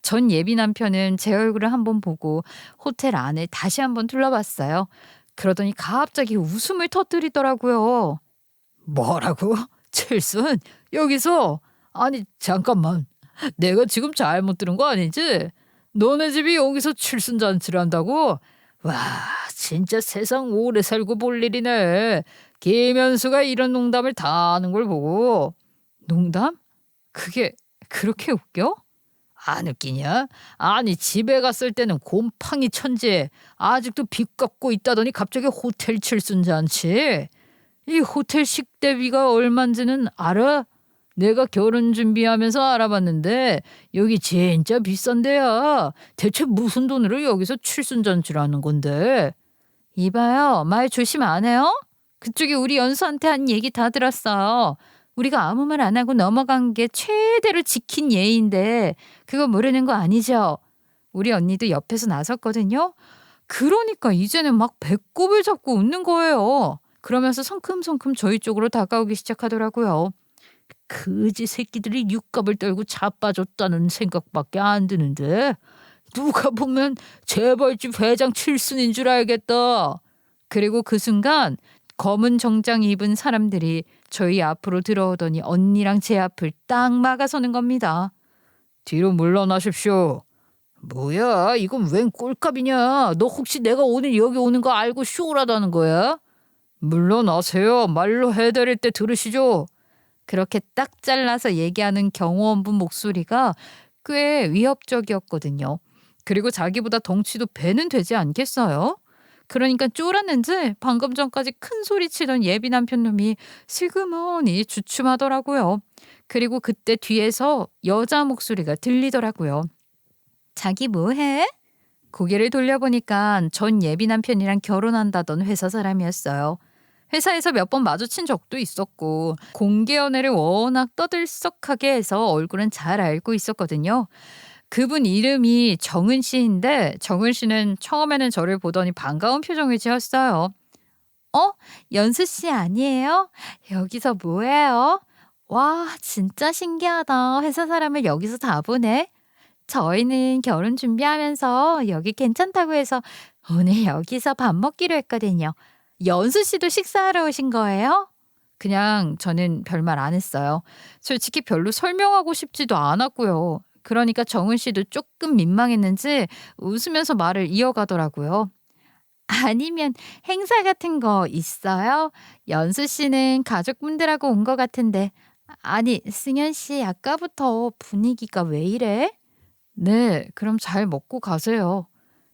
전 예비 남편은 제 얼굴을 한번 보고 호텔 안을 다시 한번 둘러봤어요. 그러더니 갑자기 웃음을 터뜨리더라고요. 뭐라고? 칠순? 여기서? 아니, 잠깐만. 내가 지금 잘못 들은 거 아니지? 너네 집이 여기서 칠순잔치를 한다고? 와, 진짜 세상 오래 살고 볼 일이네. 김현수가 이런 농담을 다 하는 걸 보고. 농담? 그게 그렇게 웃겨? 안 웃기냐? 아니, 집에 갔을 때는 곰팡이 천지에 아직도 빚 갚고 있다더니 갑자기 호텔 칠순잔치. 이 호텔 식대비가 얼만지는 알아? 내가 결혼 준비하면서 알아봤는데 여기 진짜 비싼 데야. 대체 무슨 돈으로 여기서 칠순잔치를 하는 건데? 이봐요. 말 조심 안 해요? 그쪽이 우리 연수한테 한 얘기 다 들었어요. 우리가 아무 말 안 하고 넘어간 게 최대로 지킨 예의인데 그거 모르는 거 아니죠? 우리 언니도 옆에서 나섰거든요. 그러니까 이제는 막 배꼽을 잡고 웃는 거예요. 그러면서 성큼성큼 저희 쪽으로 다가오기 시작하더라고요. 그지 새끼들이 육갑을 떨고 자빠졌다는 생각밖에 안 드는데 누가 보면 재벌집 회장 칠순인 줄 알겠다. 그리고 그 순간 검은 정장 입은 사람들이 저희 앞으로 들어오더니 언니랑 제 앞을 딱 막아서는 겁니다. 뒤로 물러나십시오. 뭐야, 이건 웬 꼴값이냐? 너 혹시 내가 오늘 여기 오는 거 알고 쇼라다는 거야? 물러나세요. 말로 해드릴 때 들으시죠. 그렇게 딱 잘라서 얘기하는 경호원분 목소리가 꽤 위협적이었거든요. 그리고 자기보다 덩치도 배는 되지 않겠어요? 그러니까 쫄았는지 방금 전까지 큰 소리 치던 예비 남편 놈이 슬그머니 주춤하더라고요. 그리고 그때 뒤에서 여자 목소리가 들리더라고요. 자기 뭐해? 고개를 돌려보니까 전 예비 남편이랑 결혼한다던 회사 사람이었어요. 회사에서 몇 번 마주친 적도 있었고 공개 연애를 워낙 떠들썩하게 해서 얼굴은 잘 알고 있었거든요. 그분 이름이 정은 씨인데 정은 씨는 처음에는 저를 보더니 반가운 표정을 지었어요. 연수 씨 아니에요? 여기서 뭐해요? 와, 진짜 신기하다. 회사 사람을 여기서 다 보네. 저희는 결혼 준비하면서 여기 괜찮다고 해서 오늘 여기서 밥 먹기로 했거든요. 연수 씨도 식사하러 오신 거예요? 그냥 저는 별말 안 했어요. 솔직히 별로 설명하고 싶지도 않았고요. 그러니까 정은 씨도 조금 민망했는지 웃으면서 말을 이어가더라고요. 아니면 행사 같은 거 있어요? 연수 씨는 가족분들하고 온 것 같은데. 아니, 승현 씨 아까부터 분위기가 왜 이래? 네, 그럼 잘 먹고 가세요.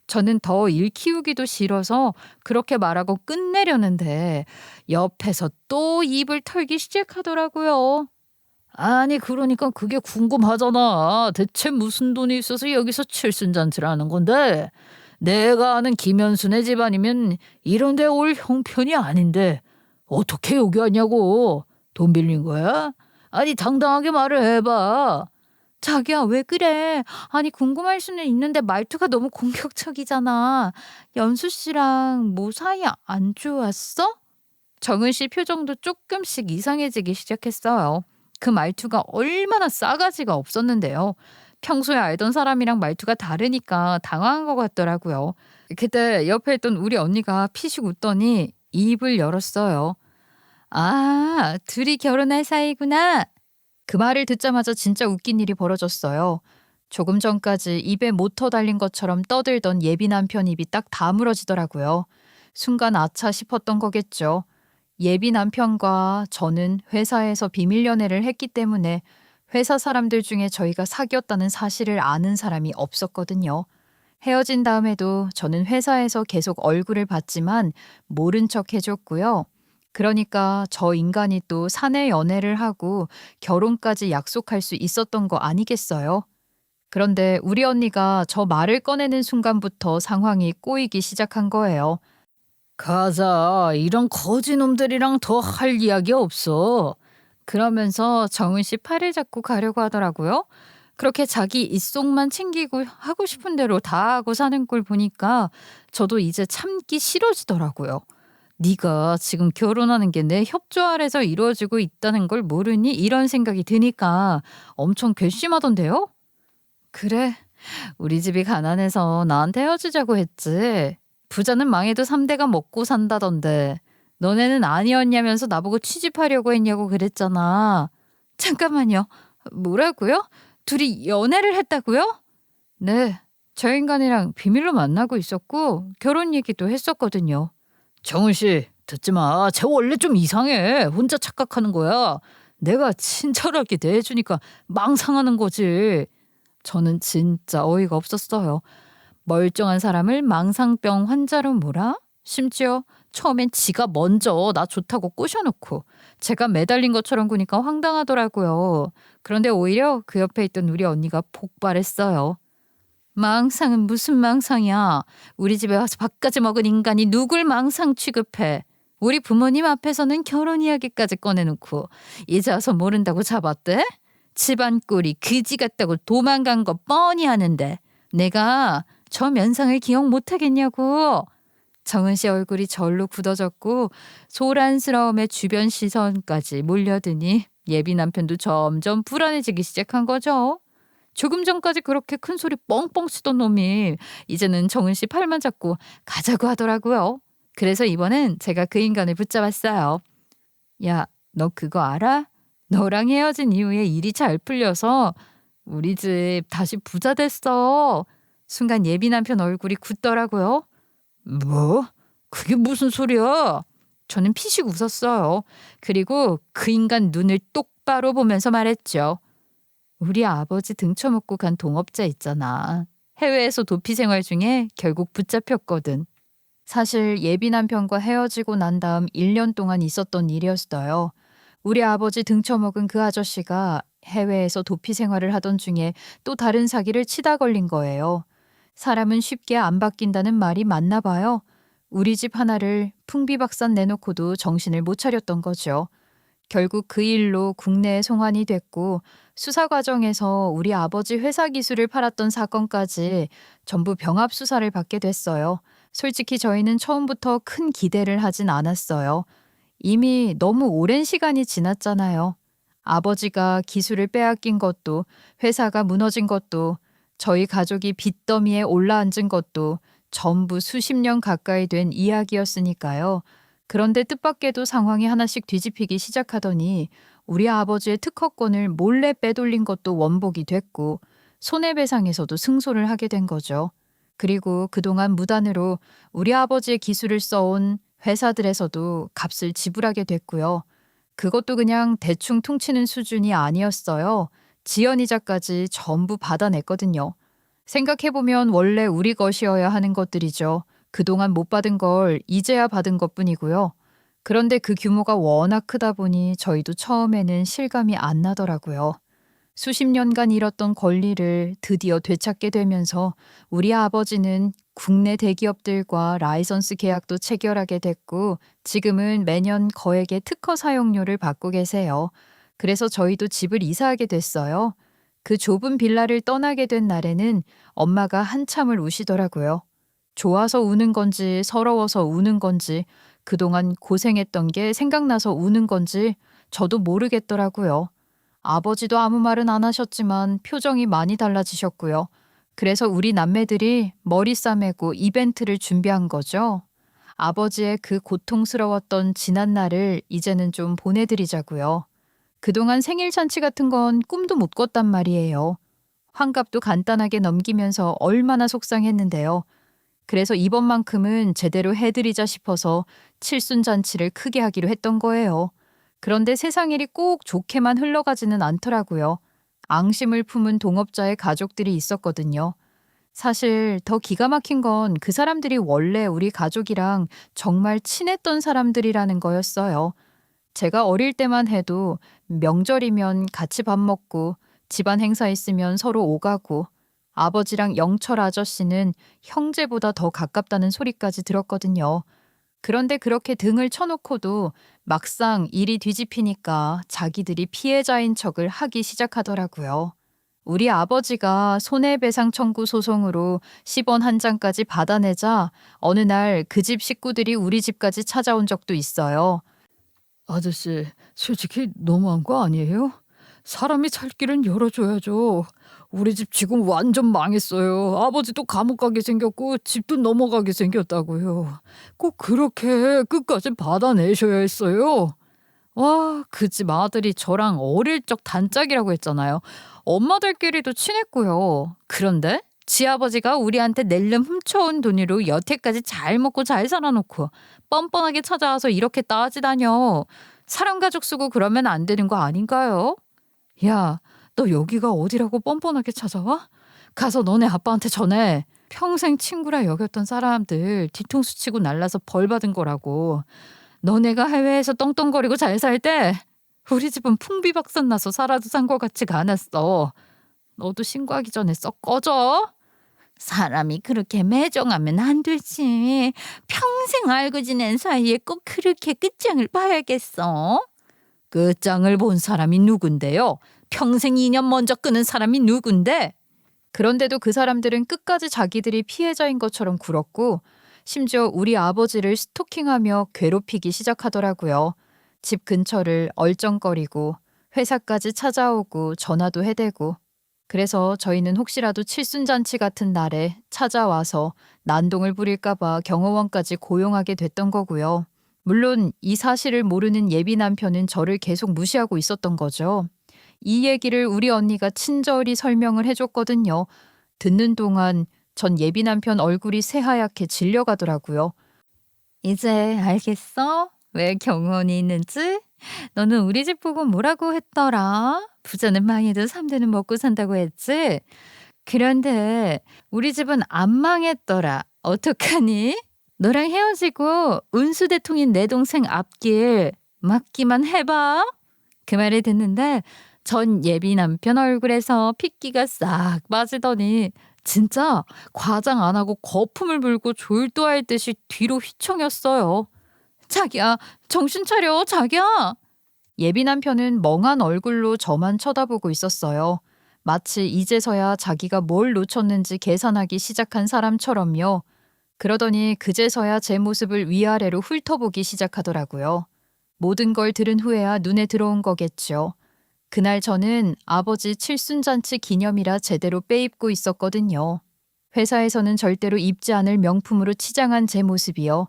저는 더 일 키우기도 싫어서 그렇게 말하고 끝내려는데 옆에서 또 입을 털기 시작하더라고요. 아니 그러니까 그게 궁금하잖아. 대체 무슨 돈이 있어서 여기서 칠순잔치를 하는 건데 내가 아는 김현순의 집안이면 이런 데 올 형편이 아닌데 어떻게 여기 왔냐고. 돈 빌린 거야? 아니 당당하게 말을 해봐. 자기야, 왜 그래? 아니, 궁금할 수는 있는데 말투가 너무 공격적이잖아. 연수 씨랑 뭐 사이 안 좋았어? 정은 씨 표정도 조금씩 이상해지기 시작했어요. 그 말투가 얼마나 싸가지가 없었는데요. 평소에 알던 사람이랑 말투가 다르니까 당황한 것 같더라고요. 그때 옆에 있던 우리 언니가 피식 웃더니 입을 열었어요. 아, 둘이 결혼할 사이구나. 그 말을 듣자마자 진짜 웃긴 일이 벌어졌어요. 조금 전까지 입에 모터 달린 것처럼 떠들던 예비 남편 입이 딱 다물어지더라고요. 순간 아차 싶었던 거겠죠. 예비 남편과 저는 회사에서 비밀 연애를 했기 때문에 회사 사람들 중에 저희가 사귀었다는 사실을 아는 사람이 없었거든요. 헤어진 다음에도 저는 회사에서 계속 얼굴을 봤지만 모른 척 해줬고요. 그러니까 저 인간이 또 사내 연애를 하고 결혼까지 약속할 수 있었던 거 아니겠어요? 그런데 우리 언니가 저 말을 꺼내는 순간부터 상황이 꼬이기 시작한 거예요. 가자. 이런 거지놈들이랑 더 할 이야기 없어. 그러면서 정은 씨 팔을 잡고 가려고 하더라고요. 그렇게 자기 입속만 챙기고 하고 싶은 대로 다 하고 사는 걸 보니까 저도 이제 참기 싫어지더라고요. 네가 지금 결혼하는 게 내 협조 아래서 이루어지고 있다는 걸 모르니? 이런 생각이 드니까 엄청 괘씸하던데요? 그래, 우리 집이 가난해서 나한테 헤어지자고 했지. 부자는 망해도 3대가 먹고 산다던데. 너네는 아니었냐면서 나보고 취집하려고 했냐고 그랬잖아. 잠깐만요. 뭐라고요? 둘이 연애를 했다고요? 네, 저 인간이랑 비밀로 만나고 있었고 결혼 얘기도 했었거든요. 정은 씨 듣지 마. 쟤 원래 좀 이상해. 혼자 착각하는 거야. 내가 친절하게 대해주니까 망상하는 거지. 저는 진짜 어이가 없었어요. 멀쩡한 사람을 망상병 환자로 몰아? 심지어 처음엔 지가 먼저 나 좋다고 꼬셔놓고 제가 매달린 것처럼 구니까 황당하더라고요. 그런데 오히려 그 옆에 있던 우리 언니가 폭발했어요. 망상은 무슨 망상이야. 우리 집에 와서 밥까지 먹은 인간이 누굴 망상 취급해. 우리 부모님 앞에서는 결혼 이야기까지 꺼내놓고 이제 와서 모른다고 잡았대? 집안 꼴이 그지 같다고 도망간 거 뻔히 아는데 내가 저 면상을 기억 못하겠냐고. 정은 씨 얼굴이 절로 굳어졌고 소란스러움에 주변 시선까지 몰려드니 예비 남편도 점점 불안해지기 시작한 거죠. 조금 전까지 그렇게 큰 소리 뻥뻥 치던 놈이 이제는 정은 씨 팔만 잡고 가자고 하더라고요. 그래서 이번엔 제가 그 인간을 붙잡았어요. 야, 너 그거 알아? 너랑 헤어진 이후에 일이 잘 풀려서 우리 집 다시 부자 됐어. 순간 예비 남편 얼굴이 굳더라고요. 뭐? 그게 무슨 소리야? 저는 피식 웃었어요. 그리고 그 인간 눈을 똑바로 보면서 말했죠. 우리 아버지 등쳐먹고 간 동업자 있잖아. 해외에서 도피 생활 중에 결국 붙잡혔거든. 사실 예비 남편과 헤어지고 난 다음 1년 동안 있었던 일이었어요. 우리 아버지 등쳐먹은 그 아저씨가 해외에서 도피 생활을 하던 중에 또 다른 사기를 치다 걸린 거예요. 사람은 쉽게 안 바뀐다는 말이 맞나 봐요. 우리 집 하나를 풍비박산 내놓고도 정신을 못 차렸던 거죠. 결국 그 일로 국내에 송환이 됐고 수사 과정에서 우리 아버지 회사 기술을 팔았던 사건까지 전부 병합 수사를 받게 됐어요. 솔직히 저희는 처음부터 큰 기대를 하진 않았어요. 이미 너무 오랜 시간이 지났잖아요. 아버지가 기술을 빼앗긴 것도, 회사가 무너진 것도, 저희 가족이 빚더미에 올라앉은 것도 전부 수십 년 가까이 된 이야기였으니까요. 그런데 뜻밖에도 상황이 하나씩 뒤집히기 시작하더니 우리 아버지의 특허권을 몰래 빼돌린 것도 원복이 됐고 손해배상에서도 승소를 하게 된 거죠. 그리고 그동안 무단으로 우리 아버지의 기술을 써온 회사들에서도 값을 지불하게 됐고요. 그것도 그냥 대충 퉁치는 수준이 아니었어요. 지연이자까지 전부 받아냈거든요. 생각해보면 원래 우리 것이어야 하는 것들이죠. 그동안 못 받은 걸 이제야 받은 것뿐이고요. 그런데 그 규모가 워낙 크다 보니 저희도 처음에는 실감이 안 나더라고요. 수십 년간 잃었던 권리를 드디어 되찾게 되면서 우리 아버지는 국내 대기업들과 라이선스 계약도 체결하게 됐고 지금은 매년 거액의 특허 사용료를 받고 계세요. 그래서 저희도 집을 이사하게 됐어요. 그 좁은 빌라를 떠나게 된 날에는 엄마가 한참을 우시더라고요. 좋아서 우는 건지 서러워서 우는 건지 그동안 고생했던 게 생각나서 우는 건지 저도 모르겠더라고요. 아버지도 아무 말은 안 하셨지만 표정이 많이 달라지셨고요. 그래서 우리 남매들이 머리 싸매고 이벤트를 준비한 거죠. 아버지의 그 고통스러웠던 지난 날을 이제는 좀 보내드리자고요. 그동안 생일 잔치 같은 건 꿈도 못 꿨단 말이에요. 환갑도 간단하게 넘기면서 얼마나 속상했는데요. 그래서 이번만큼은 제대로 해드리자 싶어서 칠순잔치를 크게 하기로 했던 거예요. 그런데 세상 일이 꼭 좋게만 흘러가지는 않더라고요. 앙심을 품은 동업자의 가족들이 있었거든요. 사실 더 기가 막힌 건 그 사람들이 원래 우리 가족이랑 정말 친했던 사람들이라는 거였어요. 제가 어릴 때만 해도 명절이면 같이 밥 먹고 집안 행사 있으면 서로 오가고 아버지랑 영철 아저씨는 형제보다 더 가깝다는 소리까지 들었거든요. 그런데 그렇게 등을 쳐놓고도 막상 일이 뒤집히니까 자기들이 피해자인 척을 하기 시작하더라고요. 우리 아버지가 손해배상 청구 소송으로 10원 한 장까지 받아내자 어느 날 그 집 식구들이 우리 집까지 찾아온 적도 있어요. 아저씨, 솔직히 너무한 거 아니에요? 사람이 살 길은 열어줘야죠. 우리 집 지금 완전 망했어요. 아버지도 감옥 가게 생겼고 집도 넘어가게 생겼다고요. 꼭 그렇게 끝까지 받아내셔야 했어요. 와, 그 집 아들이 저랑 어릴 적 단짝이라고 했잖아요. 엄마들끼리도 친했고요. 그런데 지 아버지가 우리한테 낼름 훔쳐온 돈으로 여태까지 잘 먹고 잘 살아놓고 뻔뻔하게 찾아와서 이렇게 따지다녀. 사람 가족 쓰고 그러면 안 되는 거 아닌가요? 야, 너 여기가 어디라고 뻔뻔하게 찾아와? 가서 너네 아빠한테 전해. 평생 친구라 여겼던 사람들 뒤통수 치고 날라서 벌 받은 거라고. 너네가 해외에서 떵떵거리고 잘 살 때 우리 집은 풍비박산 나서 살아도 산 것 같지가 않았어. 너도 신고하기 전에 썩 꺼져. 사람이 그렇게 매정하면 안 되지. 평생 알고 지낸 사이에 꼭 그렇게 끝장을 봐야겠어? 끝장을 본 사람이 누군데요? 평생 인연 먼저 끄는 사람이 누군데? 그런데도 그 사람들은 끝까지 자기들이 피해자인 것처럼 굴었고 심지어 우리 아버지를 스토킹하며 괴롭히기 시작하더라고요. 집 근처를 얼쩡거리고 회사까지 찾아오고 전화도 해대고. 그래서 저희는 혹시라도 칠순잔치 같은 날에 찾아와서 난동을 부릴까봐 경호원까지 고용하게 됐던 거고요. 물론 이 사실을 모르는 예비 남편은 저를 계속 무시하고 있었던 거죠. 이 얘기를 우리 언니가 친절히 설명을 해줬거든요. 듣는 동안 전 예비 남편 얼굴이 새하얗게 질려가더라고요. 이제 알겠어? 왜 경호원이 있는지? 너는 우리 집 보고 뭐라고 했더라? 부자는 망해도 3대는 먹고 산다고 했지? 그런데 우리 집은 안 망했더라. 어떡하니? 너랑 헤어지고 운수대통인 내 동생 앞길 막기만 해봐. 그 말을 듣는데 전 예비 남편 얼굴에서 핏기가 싹 빠지더니 진짜 과장 안 하고 거품을 불고 졸도할 듯이 뒤로 휘청였어요. 자기야, 정신 차려, 자기야. 예비 남편은 멍한 얼굴로 저만 쳐다보고 있었어요. 마치 이제서야 자기가 뭘 놓쳤는지 계산하기 시작한 사람처럼요. 그러더니 그제서야 제 모습을 위아래로 훑어보기 시작하더라고요. 모든 걸 들은 후에야 눈에 들어온 거겠죠. 그날 저는 아버지 칠순잔치 기념이라 제대로 빼입고 있었거든요. 회사에서는 절대로 입지 않을 명품으로 치장한 제 모습이요.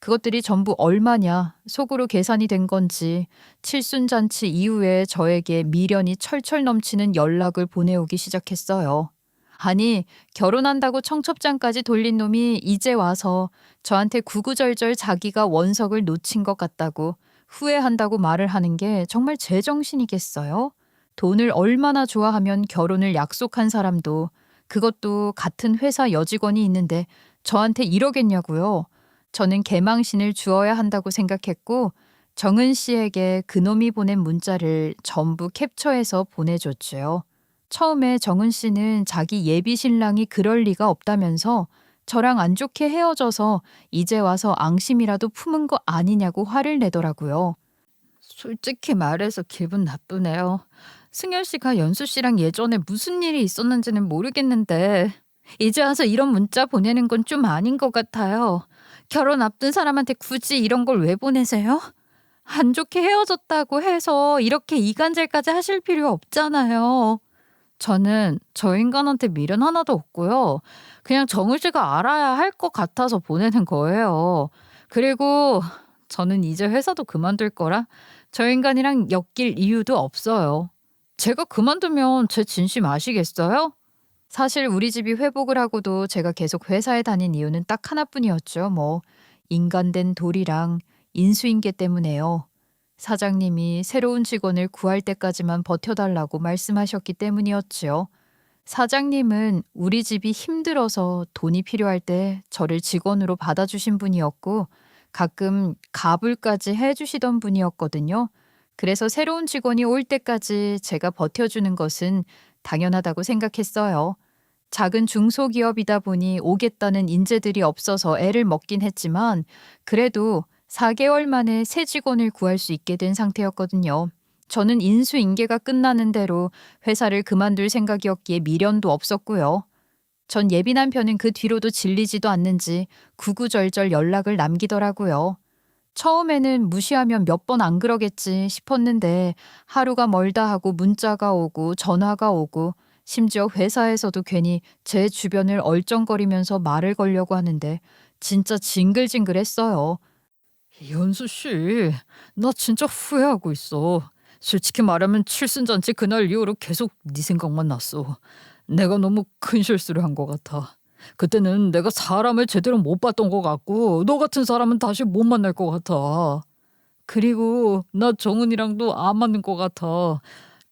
그것들이 전부 얼마냐 속으로 계산이 된 건지 칠순잔치 이후에 저에게 미련이 철철 넘치는 연락을 보내오기 시작했어요. 아니, 결혼한다고 청첩장까지 돌린 놈이 이제 와서 저한테 구구절절 자기가 원석을 놓친 것 같다고 후회한다고 말을 하는 게 정말 제정신이겠어요? 돈을 얼마나 좋아하면 결혼을 약속한 사람도 그것도 같은 회사 여직원이 있는데 저한테 이러겠냐고요. 저는 개망신을 주어야 한다고 생각했고 정은 씨에게 그놈이 보낸 문자를 전부 캡처해서 보내줬죠. 처음에 정은 씨는 자기 예비 신랑이 그럴 리가 없다면서 저랑 안 좋게 헤어져서 이제 와서 앙심이라도 품은 거 아니냐고 화를 내더라고요. 솔직히 말해서 기분 나쁘네요. 승열 씨가 연수 씨랑 예전에 무슨 일이 있었는지는 모르겠는데 이제 와서 이런 문자 보내는 건 좀 아닌 것 같아요. 결혼 앞둔 사람한테 굳이 이런 걸 왜 보내세요? 안 좋게 헤어졌다고 해서 이렇게 이간질까지 하실 필요 없잖아요. 저는 저 인간한테 미련 하나도 없고요. 그냥 정우 씨가 알아야 할 것 같아서 보내는 거예요. 그리고 저는 이제 회사도 그만둘 거라 저 인간이랑 엮일 이유도 없어요. 제가 그만두면 제 진심 아시겠어요? 사실 우리 집이 회복을 하고도 제가 계속 회사에 다닌 이유는 딱 하나뿐이었죠. 뭐 인간된 돌이랑 인수인계 때문에요. 사장님이 새로운 직원을 구할 때까지만 버텨달라고 말씀하셨기 때문이었지요. 사장님은 우리 집이 힘들어서 돈이 필요할 때 저를 직원으로 받아주신 분이었고 가끔 가불까지 해주시던 분이었거든요. 그래서 새로운 직원이 올 때까지 제가 버텨주는 것은 당연하다고 생각했어요. 작은 중소기업이다 보니 오겠다는 인재들이 없어서 애를 먹긴 했지만 그래도 4개월 만에 새 직원을 구할 수 있게 된 상태였거든요. 저는 인수인계가 끝나는 대로 회사를 그만둘 생각이었기에 미련도 없었고요. 전 예비 남편은 그 뒤로도 질리지도 않는지 구구절절 연락을 남기더라고요. 처음에는 무시하면 몇 번 안 그러겠지 싶었는데 하루가 멀다 하고 문자가 오고 전화가 오고 심지어 회사에서도 괜히 제 주변을 얼쩡거리면서 말을 걸려고 하는데 진짜 징글징글했어요. 연수 씨, 나 진짜 후회하고 있어. 솔직히 말하면 칠순잔치 그날 이후로 계속 네 생각만 났어. 내가 너무 큰 실수를 한 것 같아. 그때는 내가 사람을 제대로 못 봤던 것 같고 너 같은 사람은 다시 못 만날 것 같아. 그리고 나 정은이랑도 안 맞는 것 같아.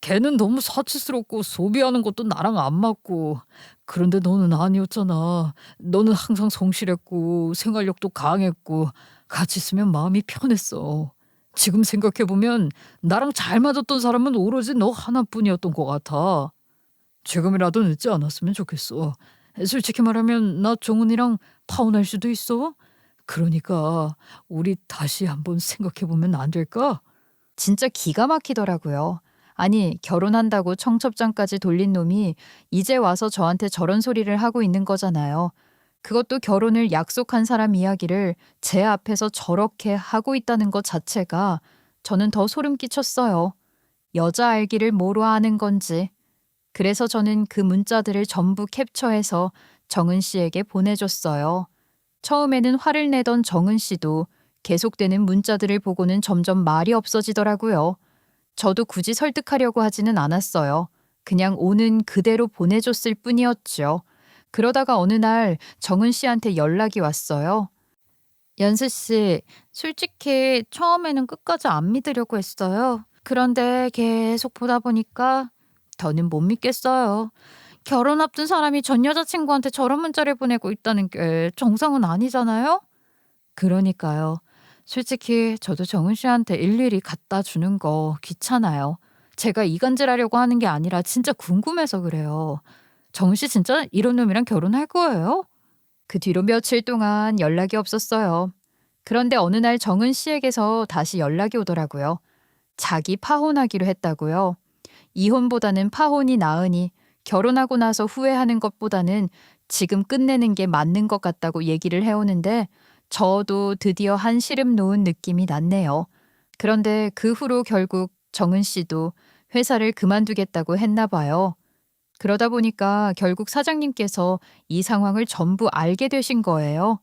걔는 너무 사치스럽고 소비하는 것도 나랑 안 맞고. 그런데 너는 아니었잖아. 너는 항상 성실했고 생활력도 강했고 같이 있으면 마음이 편했어. 지금 생각해보면 나랑 잘 맞았던 사람은 오로지 너 하나뿐이었던 것 같아. 지금이라도 늦지 않았으면 좋겠어. 솔직히 말하면 나 정은이랑 파혼할 수도 있어. 그러니까 우리 다시 한번 생각해보면 안 될까? 진짜 기가 막히더라고요. 아니, 결혼한다고 청첩장까지 돌린 놈이 이제 와서 저한테 저런 소리를 하고 있는 거잖아요. 그것도 결혼을 약속한 사람 이야기를 제 앞에서 저렇게 하고 있다는 것 자체가 저는 더 소름 끼쳤어요. 여자 알기를 뭐로 아는 건지. 그래서 저는 그 문자들을 전부 캡처해서 정은 씨에게 보내줬어요. 처음에는 화를 내던 정은 씨도 계속되는 문자들을 보고는 점점 말이 없어지더라고요. 저도 굳이 설득하려고 하지는 않았어요. 그냥 오는 그대로 보내줬을 뿐이었죠. 그러다가 어느 날 정은 씨한테 연락이 왔어요. 연수 씨, 솔직히 처음에는 끝까지 안 믿으려고 했어요. 그런데 계속 보다 보니까 더는 못 믿겠어요. 결혼 앞둔 사람이 전 여자친구한테 저런 문자를 보내고 있다는 게 정상은 아니잖아요? 그러니까요. 솔직히 저도 정은 씨한테 일일이 갖다 주는 거 귀찮아요. 제가 이간질하려고 하는 게 아니라 진짜 궁금해서 그래요. 정은 씨 진짜 이런 놈이랑 결혼할 거예요? 그 뒤로 며칠 동안 연락이 없었어요. 그런데 어느 날 정은 씨에게서 다시 연락이 오더라고요. 자기 파혼하기로 했다고요. 이혼보다는 파혼이 나으니 결혼하고 나서 후회하는 것보다는 지금 끝내는 게 맞는 것 같다고 얘기를 해오는데 저도 드디어 한 시름 놓은 느낌이 났네요. 그런데 그 후로 결국 정은 씨도 회사를 그만두겠다고 했나 봐요. 그러다 보니까 결국 사장님께서 이 상황을 전부 알게 되신 거예요.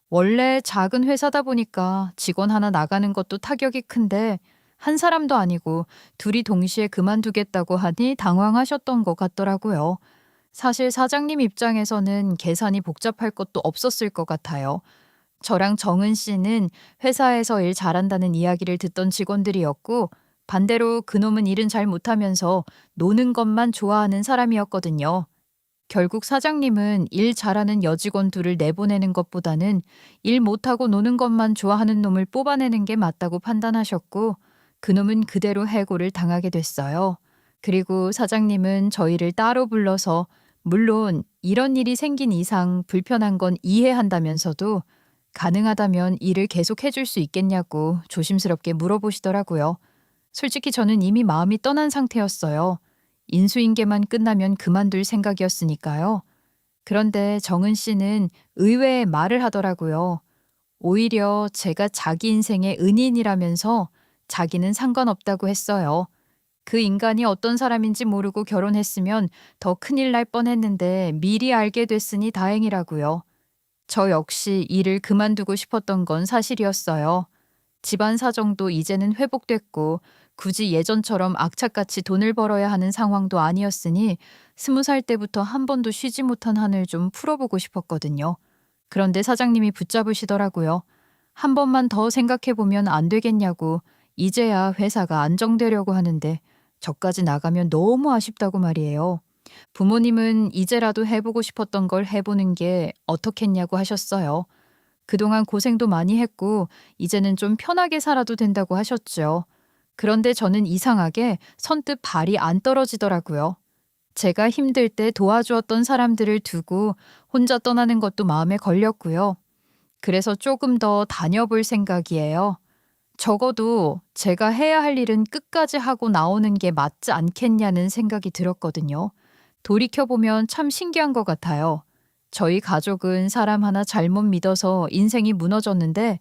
원래 작은 회사다 보니까 직원 하나 나가는 것도 타격이 큰데 한 사람도 아니고 둘이 동시에 그만두겠다고 하니 당황하셨던 것 같더라고요. 사실 사장님 입장에서는 계산이 복잡할 것도 없었을 것 같아요. 저랑 정은 씨는 회사에서 일 잘한다는 이야기를 듣던 직원들이었고 반대로 그놈은 일은 잘 못하면서 노는 것만 좋아하는 사람이었거든요. 결국 사장님은 일 잘하는 여직원 둘을 내보내는 것보다는 일 못하고 노는 것만 좋아하는 놈을 뽑아내는 게 맞다고 판단하셨고 그놈은 그대로 해고를 당하게 됐어요. 그리고 사장님은 저희를 따로 불러서 물론 이런 일이 생긴 이상 불편한 건 이해한다면서도 가능하다면 일을 계속 해줄 수 있겠냐고 조심스럽게 물어보시더라고요. 솔직히 저는 이미 마음이 떠난 상태였어요. 인수인계만 끝나면 그만둘 생각이었으니까요. 그런데 정은 씨는 의외의 말을 하더라고요. 오히려 제가 자기 인생의 은인이라면서 자기는 상관없다고 했어요. 그 인간이 어떤 사람인지 모르고 결혼했으면 더 큰일 날 뻔했는데 미리 알게 됐으니 다행이라고요. 저 역시 일을 그만두고 싶었던 건 사실이었어요. 집안 사정도 이제는 회복됐고 굳이 예전처럼 악착같이 돈을 벌어야 하는 상황도 아니었으니 20살 때부터 한 번도 쉬지 못한 한을 좀 풀어보고 싶었거든요. 그런데 사장님이 붙잡으시더라고요. 한 번만 더 생각해보면 안 되겠냐고 이제야 회사가 안정되려고 하는데 저까지 나가면 너무 아쉽다고 말이에요. 부모님은 이제라도 해보고 싶었던 걸 해보는 게 어떻겠냐고 하셨어요. 그동안 고생도 많이 했고 이제는 좀 편하게 살아도 된다고 하셨죠. 그런데 저는 이상하게 선뜻 발이 안 떨어지더라고요. 제가 힘들 때 도와주었던 사람들을 두고 혼자 떠나는 것도 마음에 걸렸고요. 그래서 조금 더 다녀볼 생각이에요. 적어도 제가 해야 할 일은 끝까지 하고 나오는 게 맞지 않겠냐는 생각이 들었거든요. 돌이켜보면 참 신기한 것 같아요. 저희 가족은 사람 하나 잘못 믿어서 인생이 무너졌는데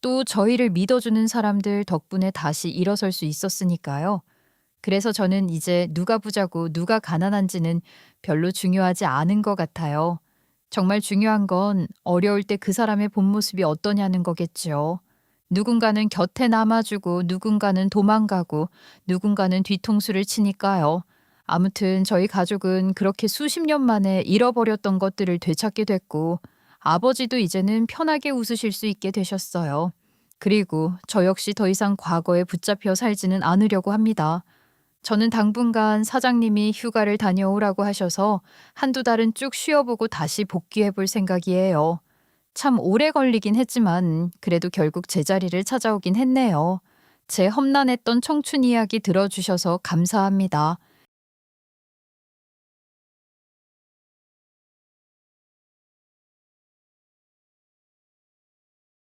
또 저희를 믿어주는 사람들 덕분에 다시 일어설 수 있었으니까요. 그래서 저는 이제 누가 부자고 누가 가난한지는 별로 중요하지 않은 것 같아요. 정말 중요한 건 어려울 때 그 사람의 본 모습이 어떠냐는 거겠죠. 누군가는 곁에 남아주고 누군가는 도망가고 누군가는 뒤통수를 치니까요. 아무튼 저희 가족은 그렇게 수십 년 만에 잃어버렸던 것들을 되찾게 됐고 아버지도 이제는 편하게 웃으실 수 있게 되셨어요. 그리고 저 역시 더 이상 과거에 붙잡혀 살지는 않으려고 합니다. 저는 당분간 사장님이 휴가를 다녀오라고 하셔서 한두 달은 쭉 쉬어보고 다시 복귀해 볼 생각이에요. 참 오래 걸리긴 했지만 그래도 결국 제자리를 찾아오긴 했네요. 제 험난했던 청춘 이야기 들어주셔서 감사합니다.